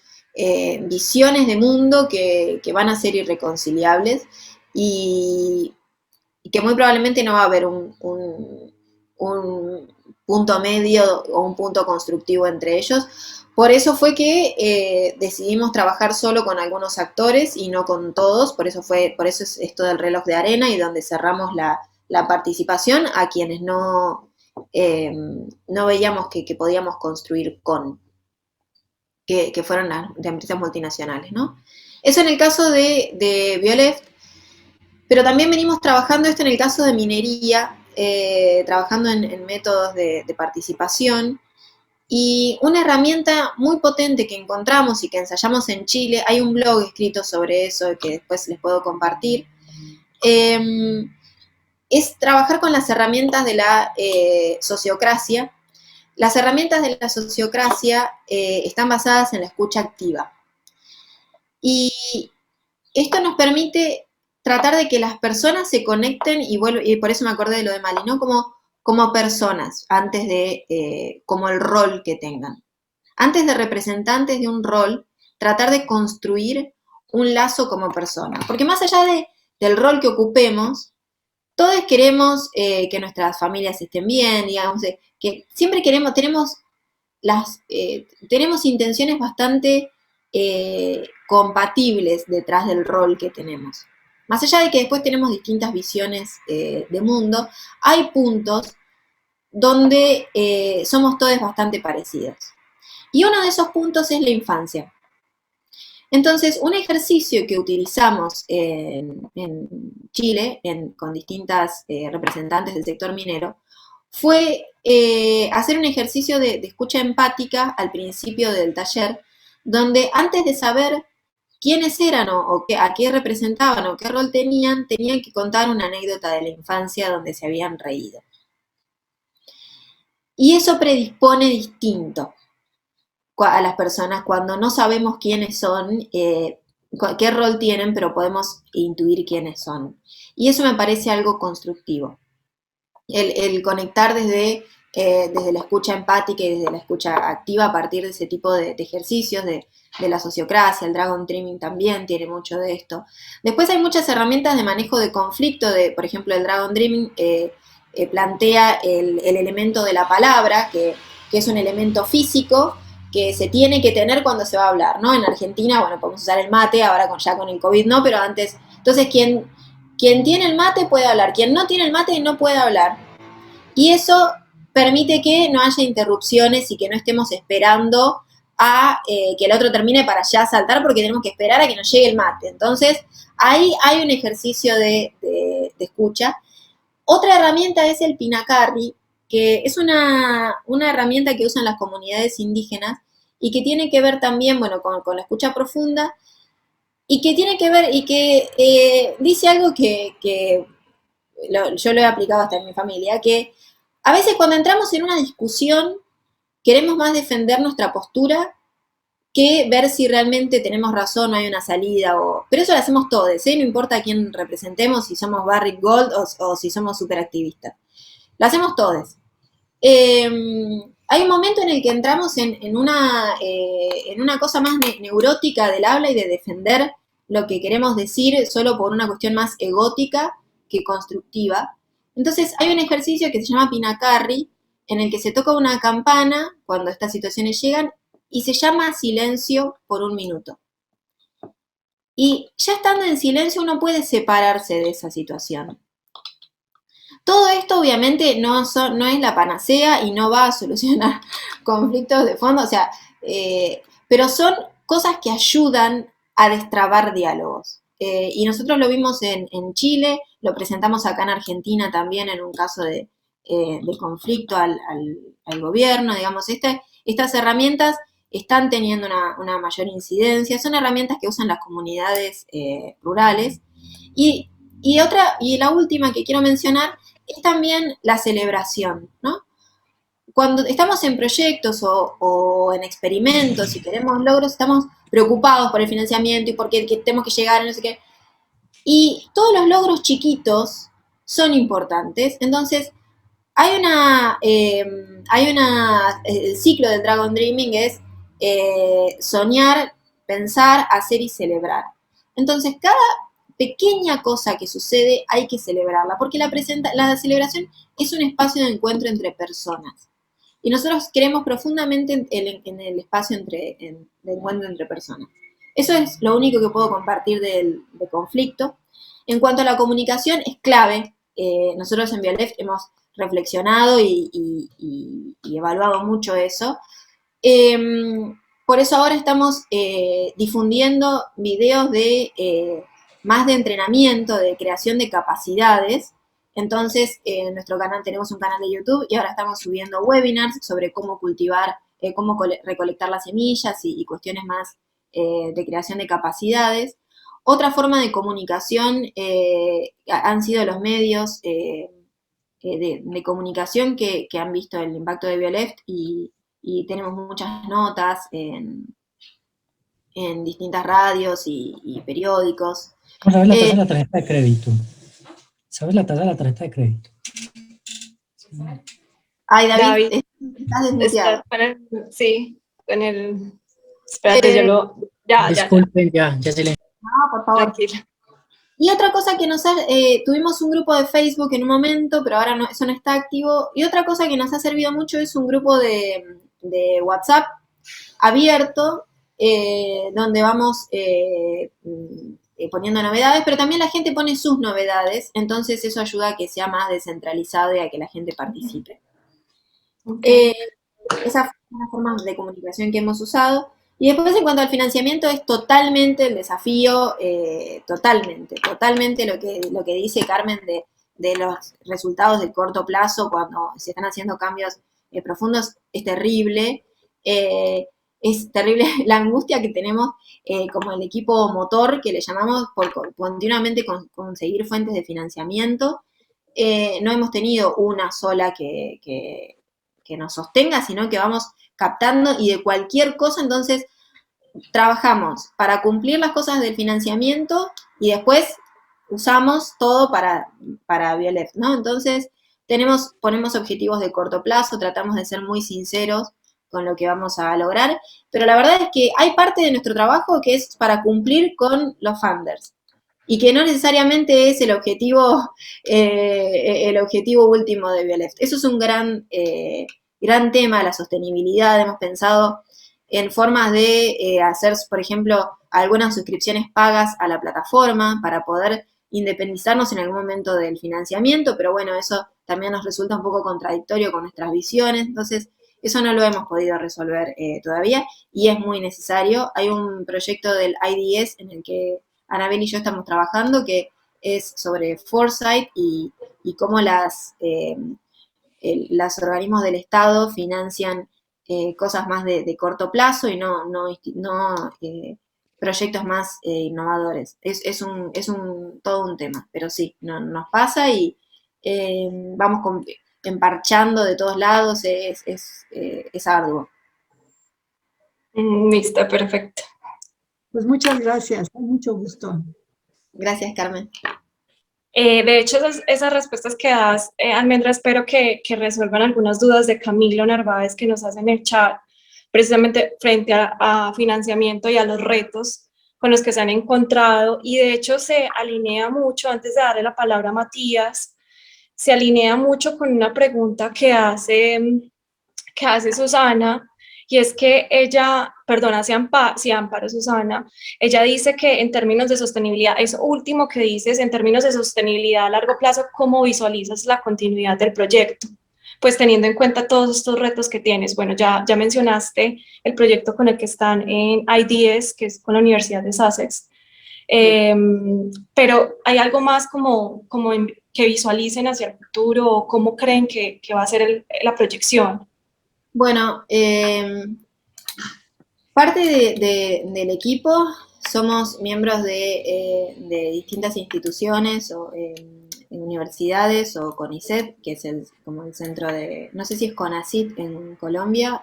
visiones de mundo que van a ser irreconciliables, y que muy probablemente no va a haber un punto medio o un punto constructivo entre ellos. Por eso fue que decidimos trabajar solo con algunos actores y no con todos, por eso es esto del reloj de arena, y donde cerramos la participación a quienes no veíamos que podíamos construir con, que fueron las empresas multinacionales, ¿no? Eso en el caso de Bioleft, pero también venimos trabajando esto en el caso de minería, trabajando en métodos de participación, Y una herramienta muy potente que encontramos y que ensayamos en Chile, hay un blog escrito sobre eso que después les puedo compartir, es trabajar con las herramientas de la sociocracia. Las herramientas de la sociocracia están basadas en la escucha activa. Y esto nos permite tratar de que las personas se conecten, y por eso me acordé de lo de Mali, ¿no? Como personas, antes de como el rol que tengan. Antes de representantes de un rol, tratar de construir un lazo como persona. Porque más allá del rol que ocupemos, todos queremos que nuestras familias estén bien, digamos, que siempre tenemos intenciones bastante compatibles detrás del rol que tenemos. Más allá de que después tenemos distintas visiones de mundo, hay puntos donde somos todos bastante parecidos. Y uno de esos puntos es la infancia. Entonces, un ejercicio que utilizamos en Chile, con distintas representantes del sector minero, fue hacer un ejercicio de escucha empática al principio del taller, donde antes de saber quiénes eran o a qué representaban o qué rol tenían que contar una anécdota de la infancia donde se habían reído. Y eso predispone distinto a las personas cuando no sabemos quiénes son, qué rol tienen, pero podemos intuir quiénes son. Y eso me parece algo constructivo. El conectar desde la escucha empática y desde la escucha activa a partir de ese tipo de ejercicios, de la sociocracia, el Dragon Dreaming también tiene mucho de esto. Después hay muchas herramientas de manejo de conflicto, por ejemplo, el Dragon Dreaming plantea el elemento de la palabra, que es un elemento físico, que se tiene que tener cuando se va a hablar, ¿no? En Argentina, bueno, podemos usar el mate, ahora ya con el COVID no, pero antes, entonces quien tiene el mate puede hablar, quien no tiene el mate no puede hablar. Y eso permite que no haya interrupciones y que no estemos esperando a que el otro termine para ya saltar, porque tenemos que esperar a que nos llegue el mate. Entonces, ahí hay un ejercicio de escucha. Otra herramienta es el Pinacarri, que es una herramienta que usan las comunidades indígenas y que tiene que ver también, bueno, con la escucha profunda, y que tiene que ver, y que dice algo que yo lo he aplicado hasta en mi familia, que a veces cuando entramos en una discusión queremos más defender nuestra postura que ver si realmente tenemos razón o hay una salida. Pero eso lo hacemos todos, no importa a quién representemos, si somos Barrick Gold o si somos superactivistas. Lo hacemos todos. Hay un momento en el que entramos en una cosa más neurótica del habla y de defender lo que queremos decir solo por una cuestión más egótica que constructiva. Entonces hay un ejercicio que se llama Pinacarri, en el que se toca una campana cuando estas situaciones llegan y se llama silencio por 1 minuto. Y ya estando en silencio uno puede separarse de esa situación. Todo esto obviamente no es la panacea y no va a solucionar conflictos de fondo, o sea, pero son cosas que ayudan a destrabar diálogos. Y nosotros lo vimos en Chile, lo presentamos acá en Argentina también en un caso de conflicto al gobierno, digamos, estas herramientas están teniendo una mayor incidencia, son herramientas que usan las comunidades rurales. Y la última que quiero mencionar es también la celebración, ¿no? Cuando estamos en proyectos o en experimentos y queremos logros, estamos preocupados por el financiamiento y porque tenemos que llegar a no sé qué. Y todos los logros chiquitos son importantes. Entonces, el ciclo del Dragon Dreaming es soñar, pensar, hacer y celebrar. Entonces, cada pequeña cosa que sucede hay que celebrarla, porque la celebración es un espacio de encuentro entre personas. Y nosotros creemos profundamente en el espacio de encuentro entre personas. Eso es lo único que puedo compartir de conflicto. En cuanto a la comunicación, es clave. Nosotros en Bioleft hemos reflexionado y evaluado mucho eso. Por eso ahora estamos difundiendo videos más de entrenamiento, de creación de capacidades. Entonces, en nuestro canal tenemos un canal de YouTube y ahora estamos subiendo webinars sobre cómo cultivar cómo recolectar las semillas y cuestiones más de creación de capacidades. Otra forma de comunicación han sido los medios de comunicación que han visto el impacto de Bioleft y tenemos muchas notas en distintas radios y periódicos. ¿Sabes la talla de la tarjeta de crédito? ¿Sabes la talla de la tarjeta de crédito? Sí. Ay, David, David, estás desmuteado. Sí, con el... Espérate, yo lo... Ya. Disculpen, ya se le... No, por favor. Tranquila. Y otra cosa que tuvimos un grupo de Facebook en un momento, pero ahora eso no está activo. Y otra cosa que nos ha servido mucho es un grupo de WhatsApp abierto, donde vamos poniendo novedades, pero también la gente pone sus novedades, entonces eso ayuda a que sea más descentralizado y a que la gente participe. Okay. Esa fue una forma de comunicación que hemos usado. Y después, en cuanto al financiamiento, es totalmente el desafío, totalmente lo que dice Carmen de los resultados de corto plazo cuando se están haciendo cambios profundos, es terrible. Es terrible la angustia que tenemos como el equipo motor, que le llamamos, por continuamente conseguir fuentes de financiamiento. No hemos tenido una sola que nos sostenga, sino que vamos captando y de cualquier cosa, entonces trabajamos para cumplir las cosas del financiamiento y después usamos todo para Bioleft, ¿no? Entonces ponemos objetivos de corto plazo, tratamos de ser muy sinceros con lo que vamos a lograr, pero la verdad es que hay parte de nuestro trabajo que es para cumplir con los funders y que no necesariamente es el objetivo último de Bioleft. Eso es un gran tema, la sostenibilidad. Hemos pensado en formas de hacer, por ejemplo, algunas suscripciones pagas a la plataforma para poder independizarnos en algún momento del financiamiento, pero bueno, eso también nos resulta un poco contradictorio con nuestras visiones, entonces eso no lo hemos podido resolver todavía y es muy necesario. Hay un proyecto del IDS en el que Anabel y yo estamos trabajando que es sobre foresight y cómo los organismos del Estado financian cosas más de corto plazo y no proyectos más innovadores. Es todo un tema, pero sí, nos pasa y vamos emparchando de todos lados, es arduo. Listo, perfecto. Pues muchas gracias, con mucho gusto. Gracias, Carmen. De hecho, esas respuestas que das, Almendra, espero que resuelvan algunas dudas de Camilo Narváez que nos hacen el chat, precisamente frente a financiamiento y a los retos con los que se han encontrado. Y de hecho se alinea mucho, antes de darle la palabra a Matías, se alinea mucho con una pregunta que hace Susana, y es que ella, perdona si Amparo Susana, ella dice que en términos de sostenibilidad, eso último que dices, en términos de sostenibilidad a largo plazo, ¿cómo visualizas la continuidad del proyecto? Pues teniendo en cuenta todos estos retos que tienes. Bueno, ya mencionaste el proyecto con el que están en IDS, que es con la Universidad de Sussex, pero ¿hay algo más que visualicen hacia el futuro o cómo creen que va a ser la proyección? Bueno, parte del equipo somos miembros de distintas instituciones o universidades o CONICET, que es como el centro de, no sé si es CONACYT en Colombia,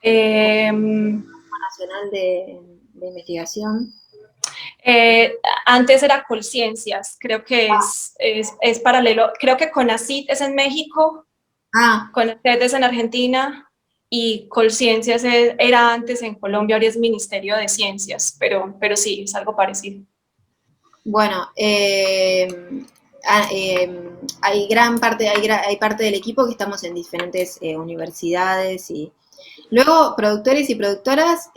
Nacional de Investigación. Antes era Colciencias, creo que es paralelo, creo que CONACYT es en México, CONACYT es en Argentina, y Colciencias era antes en Colombia, ahora es Ministerio de Ciencias, pero sí, es algo parecido. Bueno, hay parte del equipo que estamos en diferentes universidades y luego productores y productoras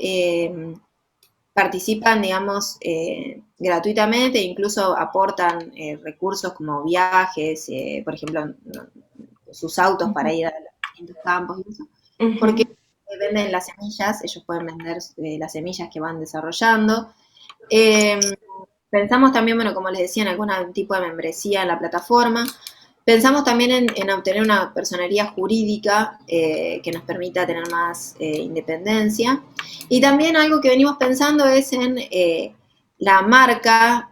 participan, digamos, gratuitamente e incluso aportan recursos como viajes, por ejemplo, sus autos para ir a los distintos campos y eso. Porque venden las semillas, ellos pueden vender las semillas que van desarrollando. Pensamos también, bueno, como les decía, en algún tipo de membresía en la plataforma. Pensamos también en obtener una personería jurídica que nos permita tener más independencia. Y también algo que venimos pensando es en la marca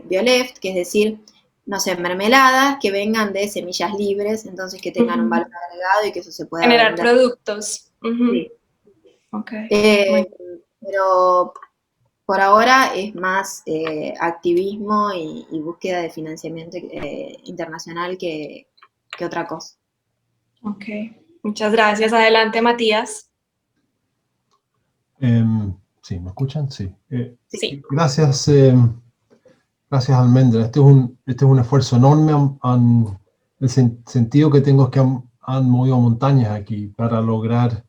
Bioleft, que es decir, no sé, mermeladas que vengan de semillas libres, entonces que tengan un valor agregado y que eso se pueda Generar vender. productos. Sí. Ok. Pero por ahora es más activismo y búsqueda de financiamiento internacional que otra cosa. Ok, muchas gracias. Adelante, Matías. Sí, ¿me escuchan? Sí. Sí. Gracias, gracias Almendra. Este es un esfuerzo enorme. El sentido que tengo es que han movido montañas aquí para lograr,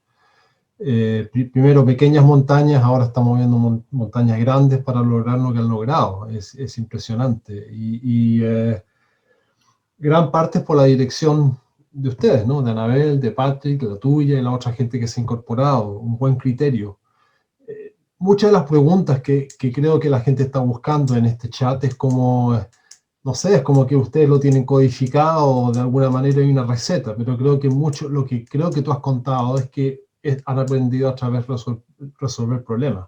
primero pequeñas montañas, ahora están moviendo montañas grandes para lograr lo que han logrado. Es impresionante. Y gran parte es por la dirección de ustedes, ¿no? De Anabel, de Patrick, la tuya y la otra gente que se ha incorporado. Un buen criterio. Muchas de las preguntas que creo que la gente está buscando en este chat es como, no sé, es como que ustedes lo tienen codificado o de alguna manera hay una receta, pero creo que mucho, lo que creo que tú has contado es que han aprendido a través de resolver problemas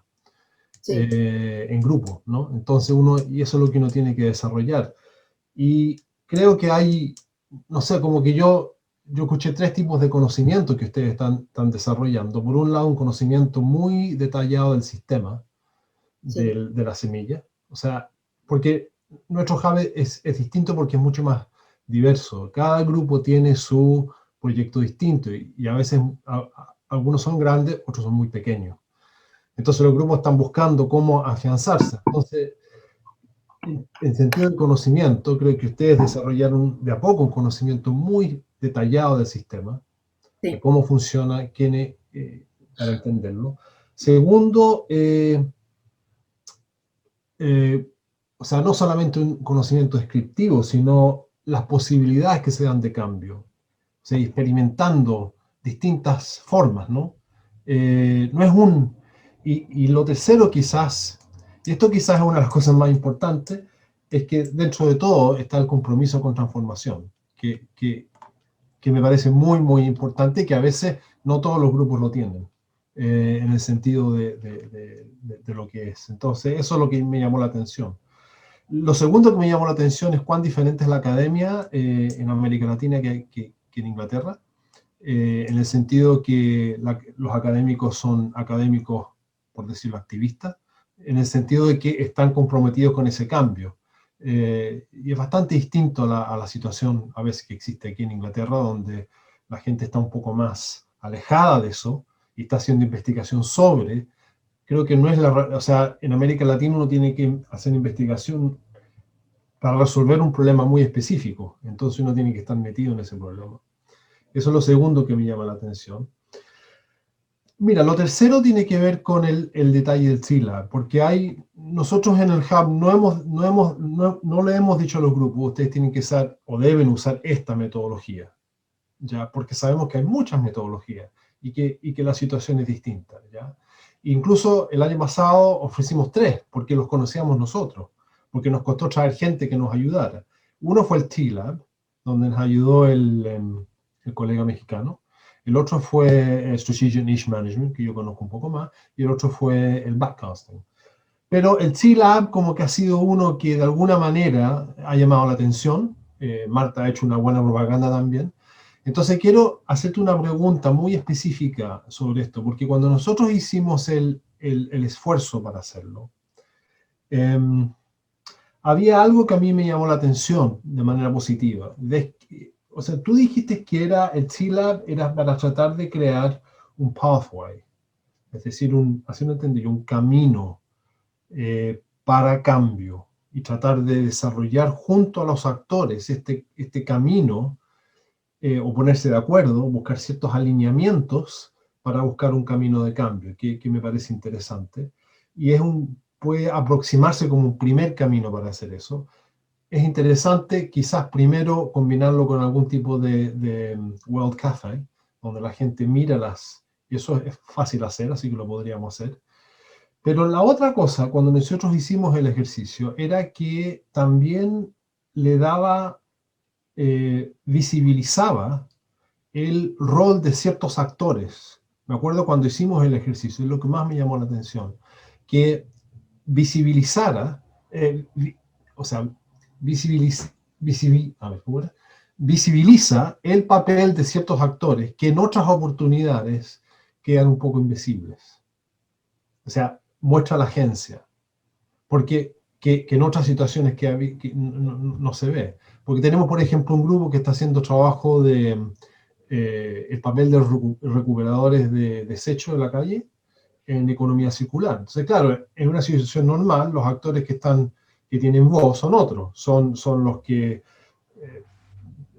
Sí. en grupo, ¿no? Entonces y eso es lo que uno tiene que desarrollar. Y creo que hay, no sé, como que yo escuché 3 tipos de conocimiento que ustedes están desarrollando. Por un lado, un conocimiento muy detallado del sistema Sí. de la semilla. O sea, porque nuestro Jave es distinto porque es mucho más diverso. Cada grupo tiene su proyecto distinto y a veces algunos son grandes, otros son muy pequeños. Entonces los grupos están buscando cómo afianzarse. Entonces, en sentido de conocimiento, creo que ustedes desarrollaron de a poco un conocimiento muy detallado del sistema, Sí. de cómo funciona, para entenderlo. Segundo, o sea, no solamente un conocimiento descriptivo, sino las posibilidades que se dan de cambio, o sea, experimentando distintas formas, ¿no? No es y lo tercero quizás, y esto quizás es una de las cosas más importantes, es que dentro de todo está el compromiso con transformación, que me parece muy, muy importante y que a veces no todos los grupos lo tienen, en el sentido de lo que es. Entonces, eso es lo que me llamó la atención. Lo segundo que me llamó la atención es cuán diferente es la academia en América Latina que en Inglaterra, en el sentido que los académicos son académicos, por decirlo, activistas, en el sentido de que están comprometidos con ese cambio. Y es bastante distinto a la situación a veces que existe aquí en Inglaterra, donde la gente está un poco más alejada de eso y está haciendo investigación sobre. Creo que no es o sea, en América Latina uno tiene que hacer investigación para resolver un problema muy específico, entonces uno tiene que estar metido en ese problema. Eso es lo segundo que me llama la atención. Mira, lo tercero tiene que ver con el detalle del TLAB, porque nosotros en el Hub no le hemos dicho a los grupos, ustedes tienen que usar o deben usar esta metodología, ¿ya? Porque sabemos que hay muchas metodologías y que la situación es distinta, ¿ya? Incluso el año pasado ofrecimos 3, porque los conocíamos nosotros, porque nos costó traer gente que nos ayudara. Uno fue el TLAB, donde nos ayudó el colega mexicano. El otro fue Strategic Niche Management, que yo conozco un poco más, y el otro fue el Backcasting. Pero el TLAB como que ha sido uno que de alguna manera ha llamado la atención. Marta ha hecho una buena propaganda también. Entonces quiero hacerte una pregunta muy específica sobre esto, porque cuando nosotros hicimos el esfuerzo para hacerlo, había algo que a mí me llamó la atención de manera positiva. O sea, tú dijiste que el TLAB era para tratar de crear un pathway, es decir, haciendo entender, un camino para cambio y tratar de desarrollar junto a los actores este camino, o ponerse de acuerdo, buscar ciertos alineamientos para buscar un camino de cambio, que me parece interesante. Y puede aproximarse como un primer camino para hacer eso. Es interesante quizás primero combinarlo con algún tipo de World Café, donde la gente mira y eso es fácil hacer, así que lo podríamos hacer. Pero la otra cosa, cuando nosotros hicimos el ejercicio, era que también le daba visibilizaba el rol de ciertos actores. Me acuerdo cuando hicimos el ejercicio, es lo que más me llamó la atención, que visibilizara, visibiliza el papel de ciertos actores que en otras oportunidades quedan un poco invisibles. O sea, muestra la agencia, porque que en otras situaciones que no se ve. Porque tenemos, por ejemplo, un grupo que está haciendo trabajo de el papel de los recuperadores de desechos de la calle en economía circular. Entonces, claro, en una situación normal, los actores que tienen voz son otros, son los que,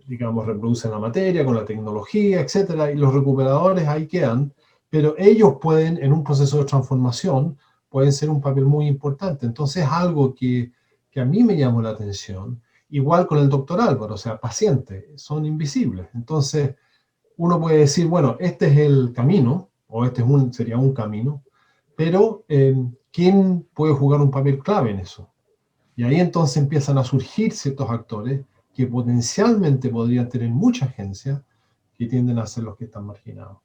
digamos, reproducen la materia con la tecnología, etcétera, y los recuperadores ahí quedan, pero ellos pueden, en un proceso de transformación, pueden ser un papel muy importante. Entonces, algo que a mí me llamó la atención, igual con el doctor Álvaro, o sea, pacientes, son invisibles. Entonces, uno puede decir, bueno, este es el camino, o este sería un camino, pero ¿quién puede jugar un papel clave en eso? Y ahí entonces empiezan a surgir ciertos actores que potencialmente podrían tener mucha agencia, que tienden a ser los que están marginados.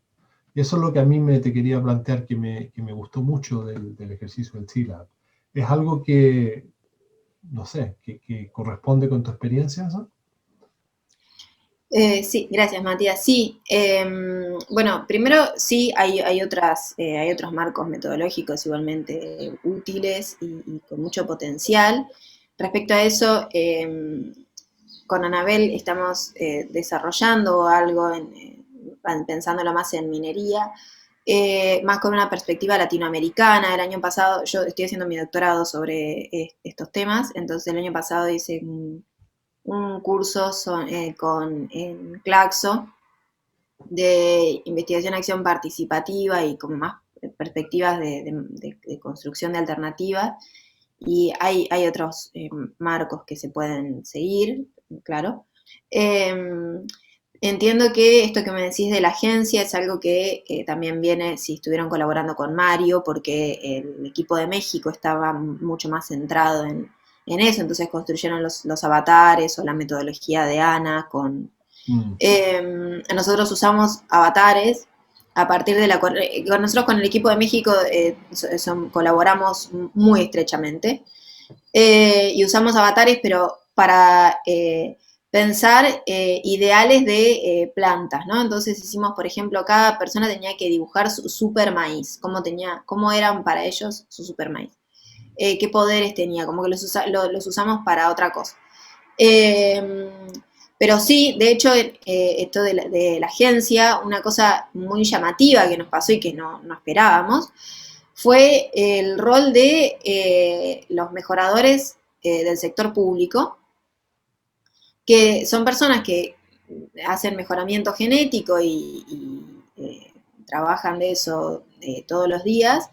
Y eso es lo que a mí te quería plantear, que me gustó mucho del ejercicio del TLAB. ¿Es algo que, no sé, que corresponde con tu experiencia, ¿no? Sí, gracias, Matías. Sí, bueno, primero sí hay otros marcos metodológicos igualmente útiles y con mucho potencial. Respecto a eso, con Anabel estamos desarrollando algo, pensándolo más en minería, más con una perspectiva latinoamericana. El año pasado, yo estoy haciendo mi doctorado sobre estos temas, entonces el año pasado hice un curso en Claxo de investigación acción participativa y como más perspectivas de construcción de alternativas, y hay otros marcos que se pueden seguir, claro. Entiendo que esto que me decís de la agencia es algo que también viene si estuvieron colaborando con Mario, porque el equipo de México estaba mucho más centrado en eso, entonces construyeron los avatares o la metodología de Ana. Nosotros usamos avatares a partir de nosotros con el equipo de México colaboramos muy estrechamente, y usamos avatares, pero para pensar ideales de plantas, ¿no? Entonces hicimos, por ejemplo, cada persona tenía que dibujar su super maíz, cómo eran para ellos su super maíz. Qué poderes tenía, como que los usamos para otra cosa. Pero sí, de hecho, esto de la agencia, una cosa muy llamativa que nos pasó y que no esperábamos, fue el rol de los mejoradores del sector público, que son personas que hacen mejoramiento genético y trabajan de eso todos los días,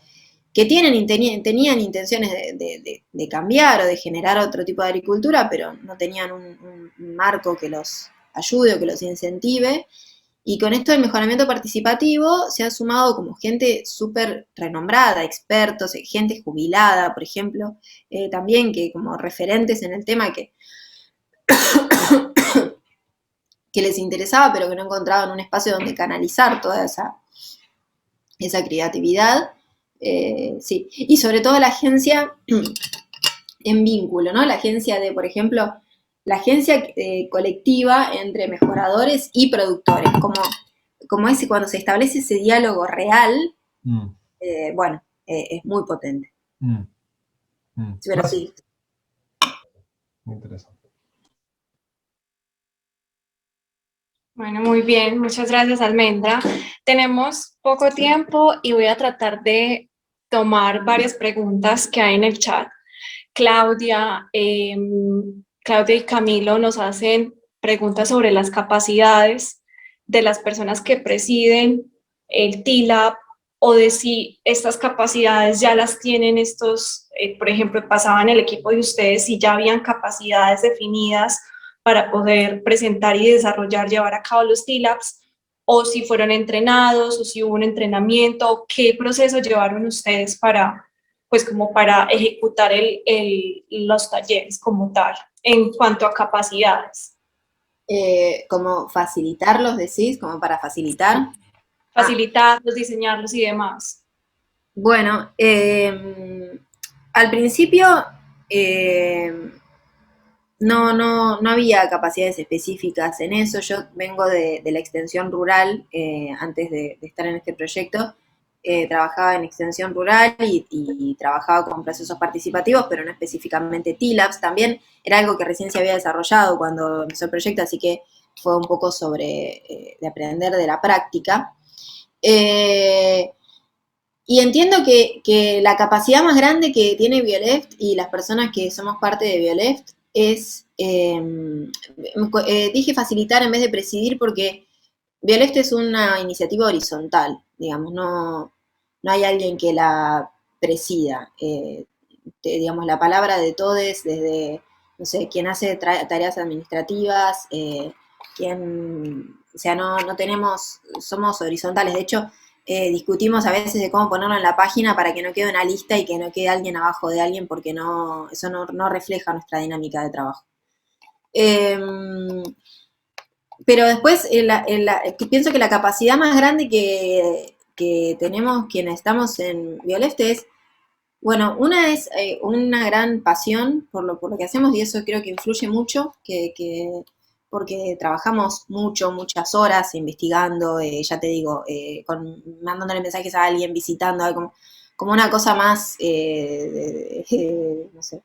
que tenían intenciones de cambiar o de generar otro tipo de agricultura, pero no tenían un marco que los ayude o que los incentive. Y con esto del mejoramiento participativo se ha sumado como gente súper renombrada, expertos, gente jubilada, por ejemplo, también que como referentes en el tema que les interesaba, pero que no encontraban un espacio donde canalizar toda esa creatividad. Sí, y sobre todo la agencia en vínculo, ¿no? La agencia por ejemplo, la agencia colectiva entre mejoradores y productores, como ese, cuando se establece ese diálogo real, bueno, es muy potente. Pero sí. Muy interesante. Bueno, muy bien, muchas gracias, Almendra. Tenemos poco tiempo y voy a tratar de tomar varias preguntas que hay en el chat. Claudia y Camilo nos hacen preguntas sobre las capacidades de las personas que presiden el TLAB, o de si estas capacidades ya las tienen por ejemplo, pasaban el equipo de ustedes, si ya habían capacidades definidas para poder presentar y desarrollar, llevar a cabo los TLABs, o si fueron entrenados, o si hubo un entrenamiento, o qué proceso llevaron ustedes para ejecutar los talleres como tal, en cuanto a capacidades. Como facilitarlos, decís, como para facilitar. Facilitarlos, diseñarlos y demás. Bueno, al principio no había capacidades específicas en eso. Yo vengo de la extensión rural, antes de estar en este proyecto. Trabajaba en extensión rural y trabajaba con procesos participativos, pero no específicamente TLABs. También era algo que recién se había desarrollado cuando empezó el proyecto, así que fue un poco sobre de aprender de la práctica. Y entiendo que la capacidad más grande que tiene Bioleft y las personas que somos parte de Bioleft es, dije facilitar en vez de presidir, porque Bioleft es una iniciativa horizontal, digamos, no hay alguien que la presida. Digamos, la palabra de todos, desde, no sé, quien hace tareas administrativas, o sea, no tenemos, somos horizontales. De hecho, discutimos a veces de cómo ponerlo en la página para que no quede una lista y que no quede alguien abajo de alguien, porque eso no refleja nuestra dinámica de trabajo. Pero después pienso que la capacidad más grande que tenemos quienes estamos en Bioleft es, bueno, una es una gran pasión por lo que hacemos, y eso creo que influye mucho, porque trabajamos muchas horas investigando, ya te digo, mandándole mensajes a alguien, visitando, como una cosa más, no sé,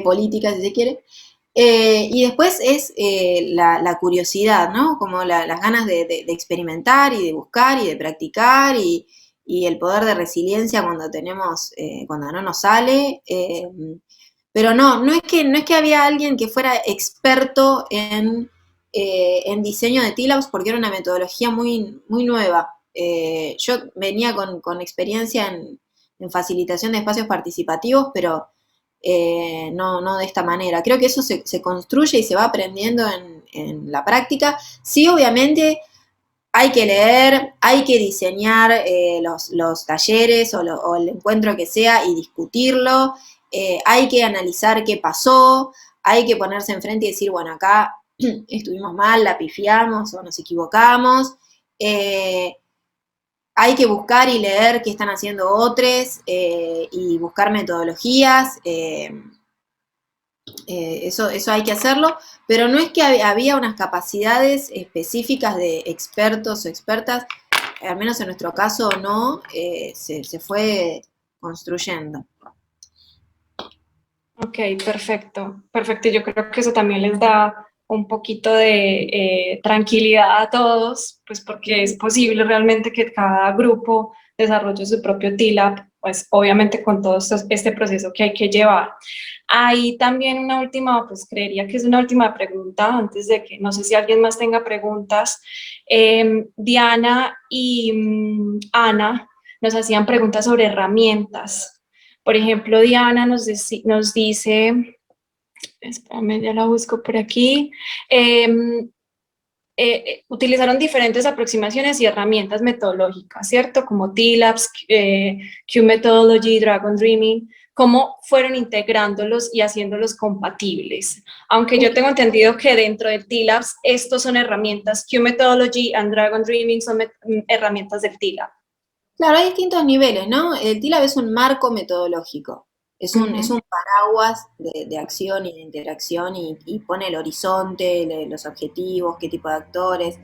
política, si se quiere. Y después es la curiosidad, ¿no? Como las ganas de experimentar y de buscar y de practicar, y el poder de resiliencia cuando no nos sale. Pero no es que había alguien que fuera experto en diseño de TLABs, porque era una metodología muy nueva. Yo venía con experiencia en facilitación de espacios participativos, pero no de esta manera. Creo que eso se construye y se va aprendiendo en la práctica. Sí, obviamente hay que leer, hay que diseñar los talleres o el encuentro que sea y discutirlo. Hay que analizar qué pasó, hay que ponerse enfrente y decir, bueno, acá estuvimos mal, la pifiamos o nos equivocamos. Hay que buscar y leer qué están haciendo otros, y buscar metodologías. Eso hay que hacerlo, pero no es que había unas capacidades específicas de expertos o expertas, al menos en nuestro caso no, se fue construyendo. Ok, perfecto. Yo creo que eso también les da un poquito de tranquilidad a todos, pues porque es posible realmente que cada grupo desarrolle su propio TLAB, pues obviamente con todo este proceso que hay que llevar. Hay también una última, pues creería que es una última pregunta, antes de que, no sé si alguien más tenga preguntas. Diana y Ana nos hacían preguntas sobre herramientas. Por ejemplo, Diana nos dice, espérame, ya la busco por aquí, utilizaron diferentes aproximaciones y herramientas metodológicas, ¿cierto? Como TLABs, Q-Methodology, Dragon Dreaming. ¿Cómo fueron integrándolos y haciéndolos compatibles? Aunque yo tengo entendido que dentro de TLABs, estos son herramientas, Q-Methodology y Dragon Dreaming son herramientas del TLAB. Claro, hay distintos niveles, ¿no? El TLAB es un marco metodológico, es un paraguas de acción y de interacción, y pone el horizonte, los objetivos, qué tipo de actores.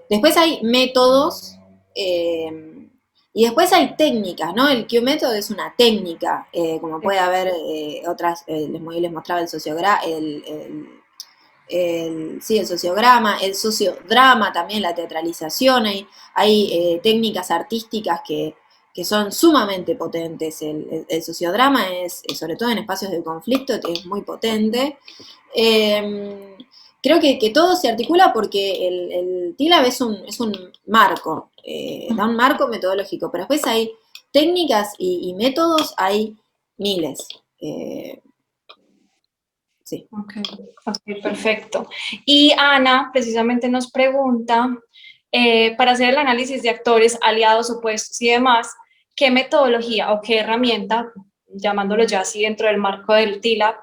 Después hay métodos, y después hay técnicas, ¿no? El Q-método es una técnica, como puede haber otras, les mostraba el sociograma, el sociograma, el sociodrama, también la teatralización. Hay técnicas artísticas que son sumamente potentes. El sociodrama sobre todo en espacios de conflicto, es muy potente. Creo que todo se articula porque el TLAB es un marco, da un marco metodológico, pero después hay técnicas y métodos, hay miles. Sí. Okay, perfecto. Y Ana precisamente nos pregunta, para hacer el análisis de actores, aliados, opuestos y demás, ¿qué metodología o qué herramienta, llamándolo ya así dentro del marco del TLAB,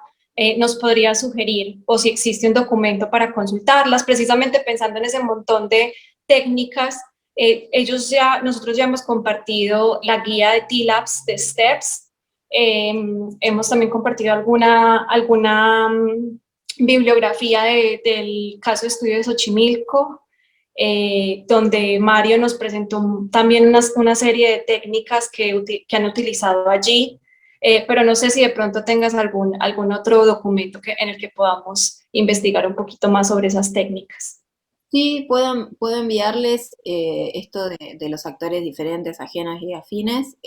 nos podría sugerir, o si existe un documento para consultarlas, precisamente pensando en ese montón de técnicas. Nosotros ya hemos compartido la guía de TLABS de STEPS, hemos también compartido alguna bibliografía del caso de estudio de Xochimilco, donde Mario nos presentó también una serie de técnicas que han utilizado allí, pero no sé si de pronto tengas algún otro documento en el que podamos investigar un poquito más sobre esas técnicas. Sí, puedo enviarles esto de los actores diferentes, ajenos y afines,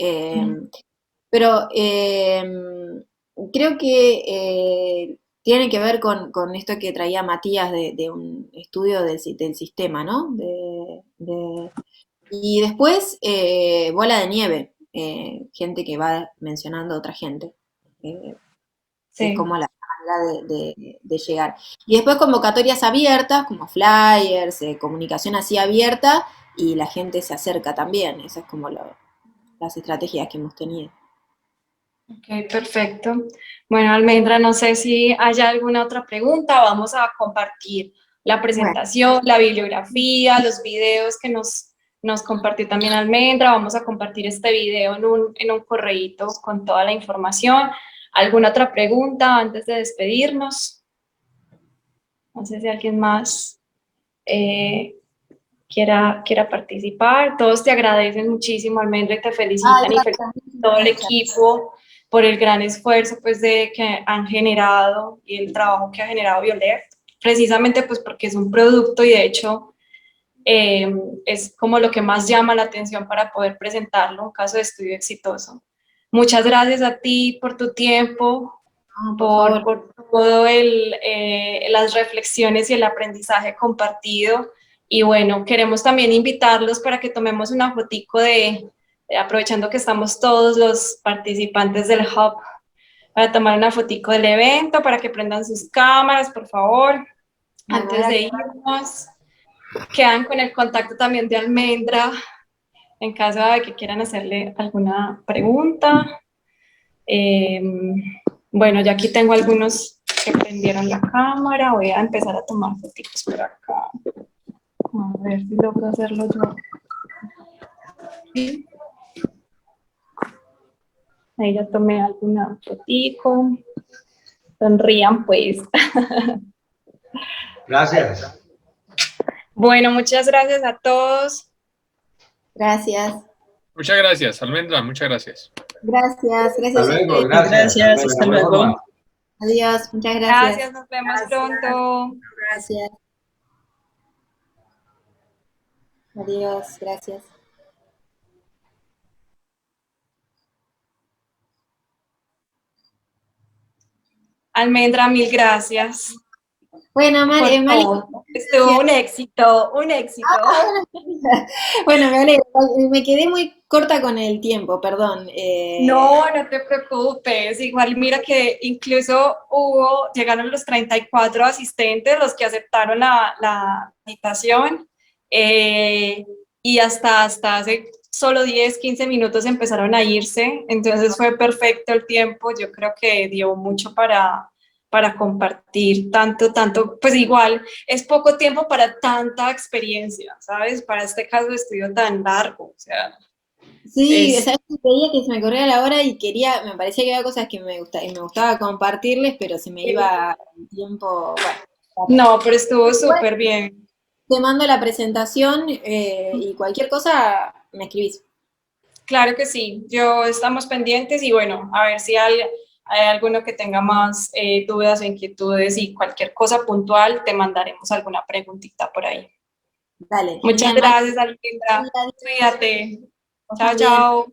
pero creo que tiene que ver con esto que traía Matías de un estudio del sistema, ¿no? Y después, bola de nieve, gente que va mencionando a otra gente. Sí. Es como la manera de llegar. Y después convocatorias abiertas, como flyers, comunicación así abierta, y la gente se acerca también. Esas es como las estrategias que hemos tenido. Ok, perfecto. Bueno, Almendra, no sé si hay alguna otra pregunta. Vamos a compartir la presentación, la bibliografía, los videos que nos compartió también Almendra. Vamos a compartir este video en un correíto con toda la información. ¿Alguna otra pregunta antes de despedirnos? No sé si alguien más quiera participar. Todos te agradecen muchísimo, Almendra, y te felicitan, y felicitan a todo el equipo por el gran esfuerzo pues, que han generado y el trabajo que ha generado Violeft, precisamente pues porque es un producto y de hecho es como lo que más llama la atención para poder presentarlo, un caso de estudio exitoso. Muchas gracias a ti por tu tiempo, por todo las reflexiones y el aprendizaje compartido. Y bueno, queremos también invitarlos para que tomemos una fotico aprovechando que estamos todos los participantes del Hub, para tomar una fotico del evento, para que prendan sus cámaras, por favor, antes de irnos. Quedan con el contacto también de Almendra, en caso de que quieran hacerle alguna pregunta. Bueno, ya aquí tengo algunos que prendieron la cámara, voy a empezar a tomar fotitos por acá. A ver si logro hacerlo yo. ¿Sí? Ahí ya tomé alguna fotico. Sonrían, pues. Gracias. Bueno, muchas gracias a todos. Gracias. Muchas gracias, Almendra, muchas gracias. Gracias. Hasta luego, gracias. Hasta luego. Adiós, muchas gracias. Gracias, nos vemos pronto. Gracias. Adiós, gracias. Almendra, mil gracias. Bueno, Mali, estuvo un éxito, un éxito. Bueno, me alegro. Me quedé muy corta con el tiempo, perdón. No te preocupes. Igual mira que incluso llegaron los 34 asistentes, los que aceptaron la invitación, y hasta hace solo 10, 15 minutos empezaron a irse, entonces fue perfecto el tiempo. Yo creo que dio mucho para compartir tanto, pues igual es poco tiempo para tanta experiencia, ¿sabes? Para este caso de estudio tan largo, o sea. Sí, o sea, veía que se me corría la hora y me parecía que había cosas que me gustaba compartirles, pero se me iba el tiempo, bueno. No, pero estuvo súper bien. Te mando la presentación y cualquier cosa me escribís. Claro que sí, estamos pendientes y bueno, a ver si hay alguno que tenga más dudas o inquietudes y cualquier cosa puntual, te mandaremos alguna preguntita por ahí. Dale. Muchas gracias, Almendra. Cuídate. Chao, chao.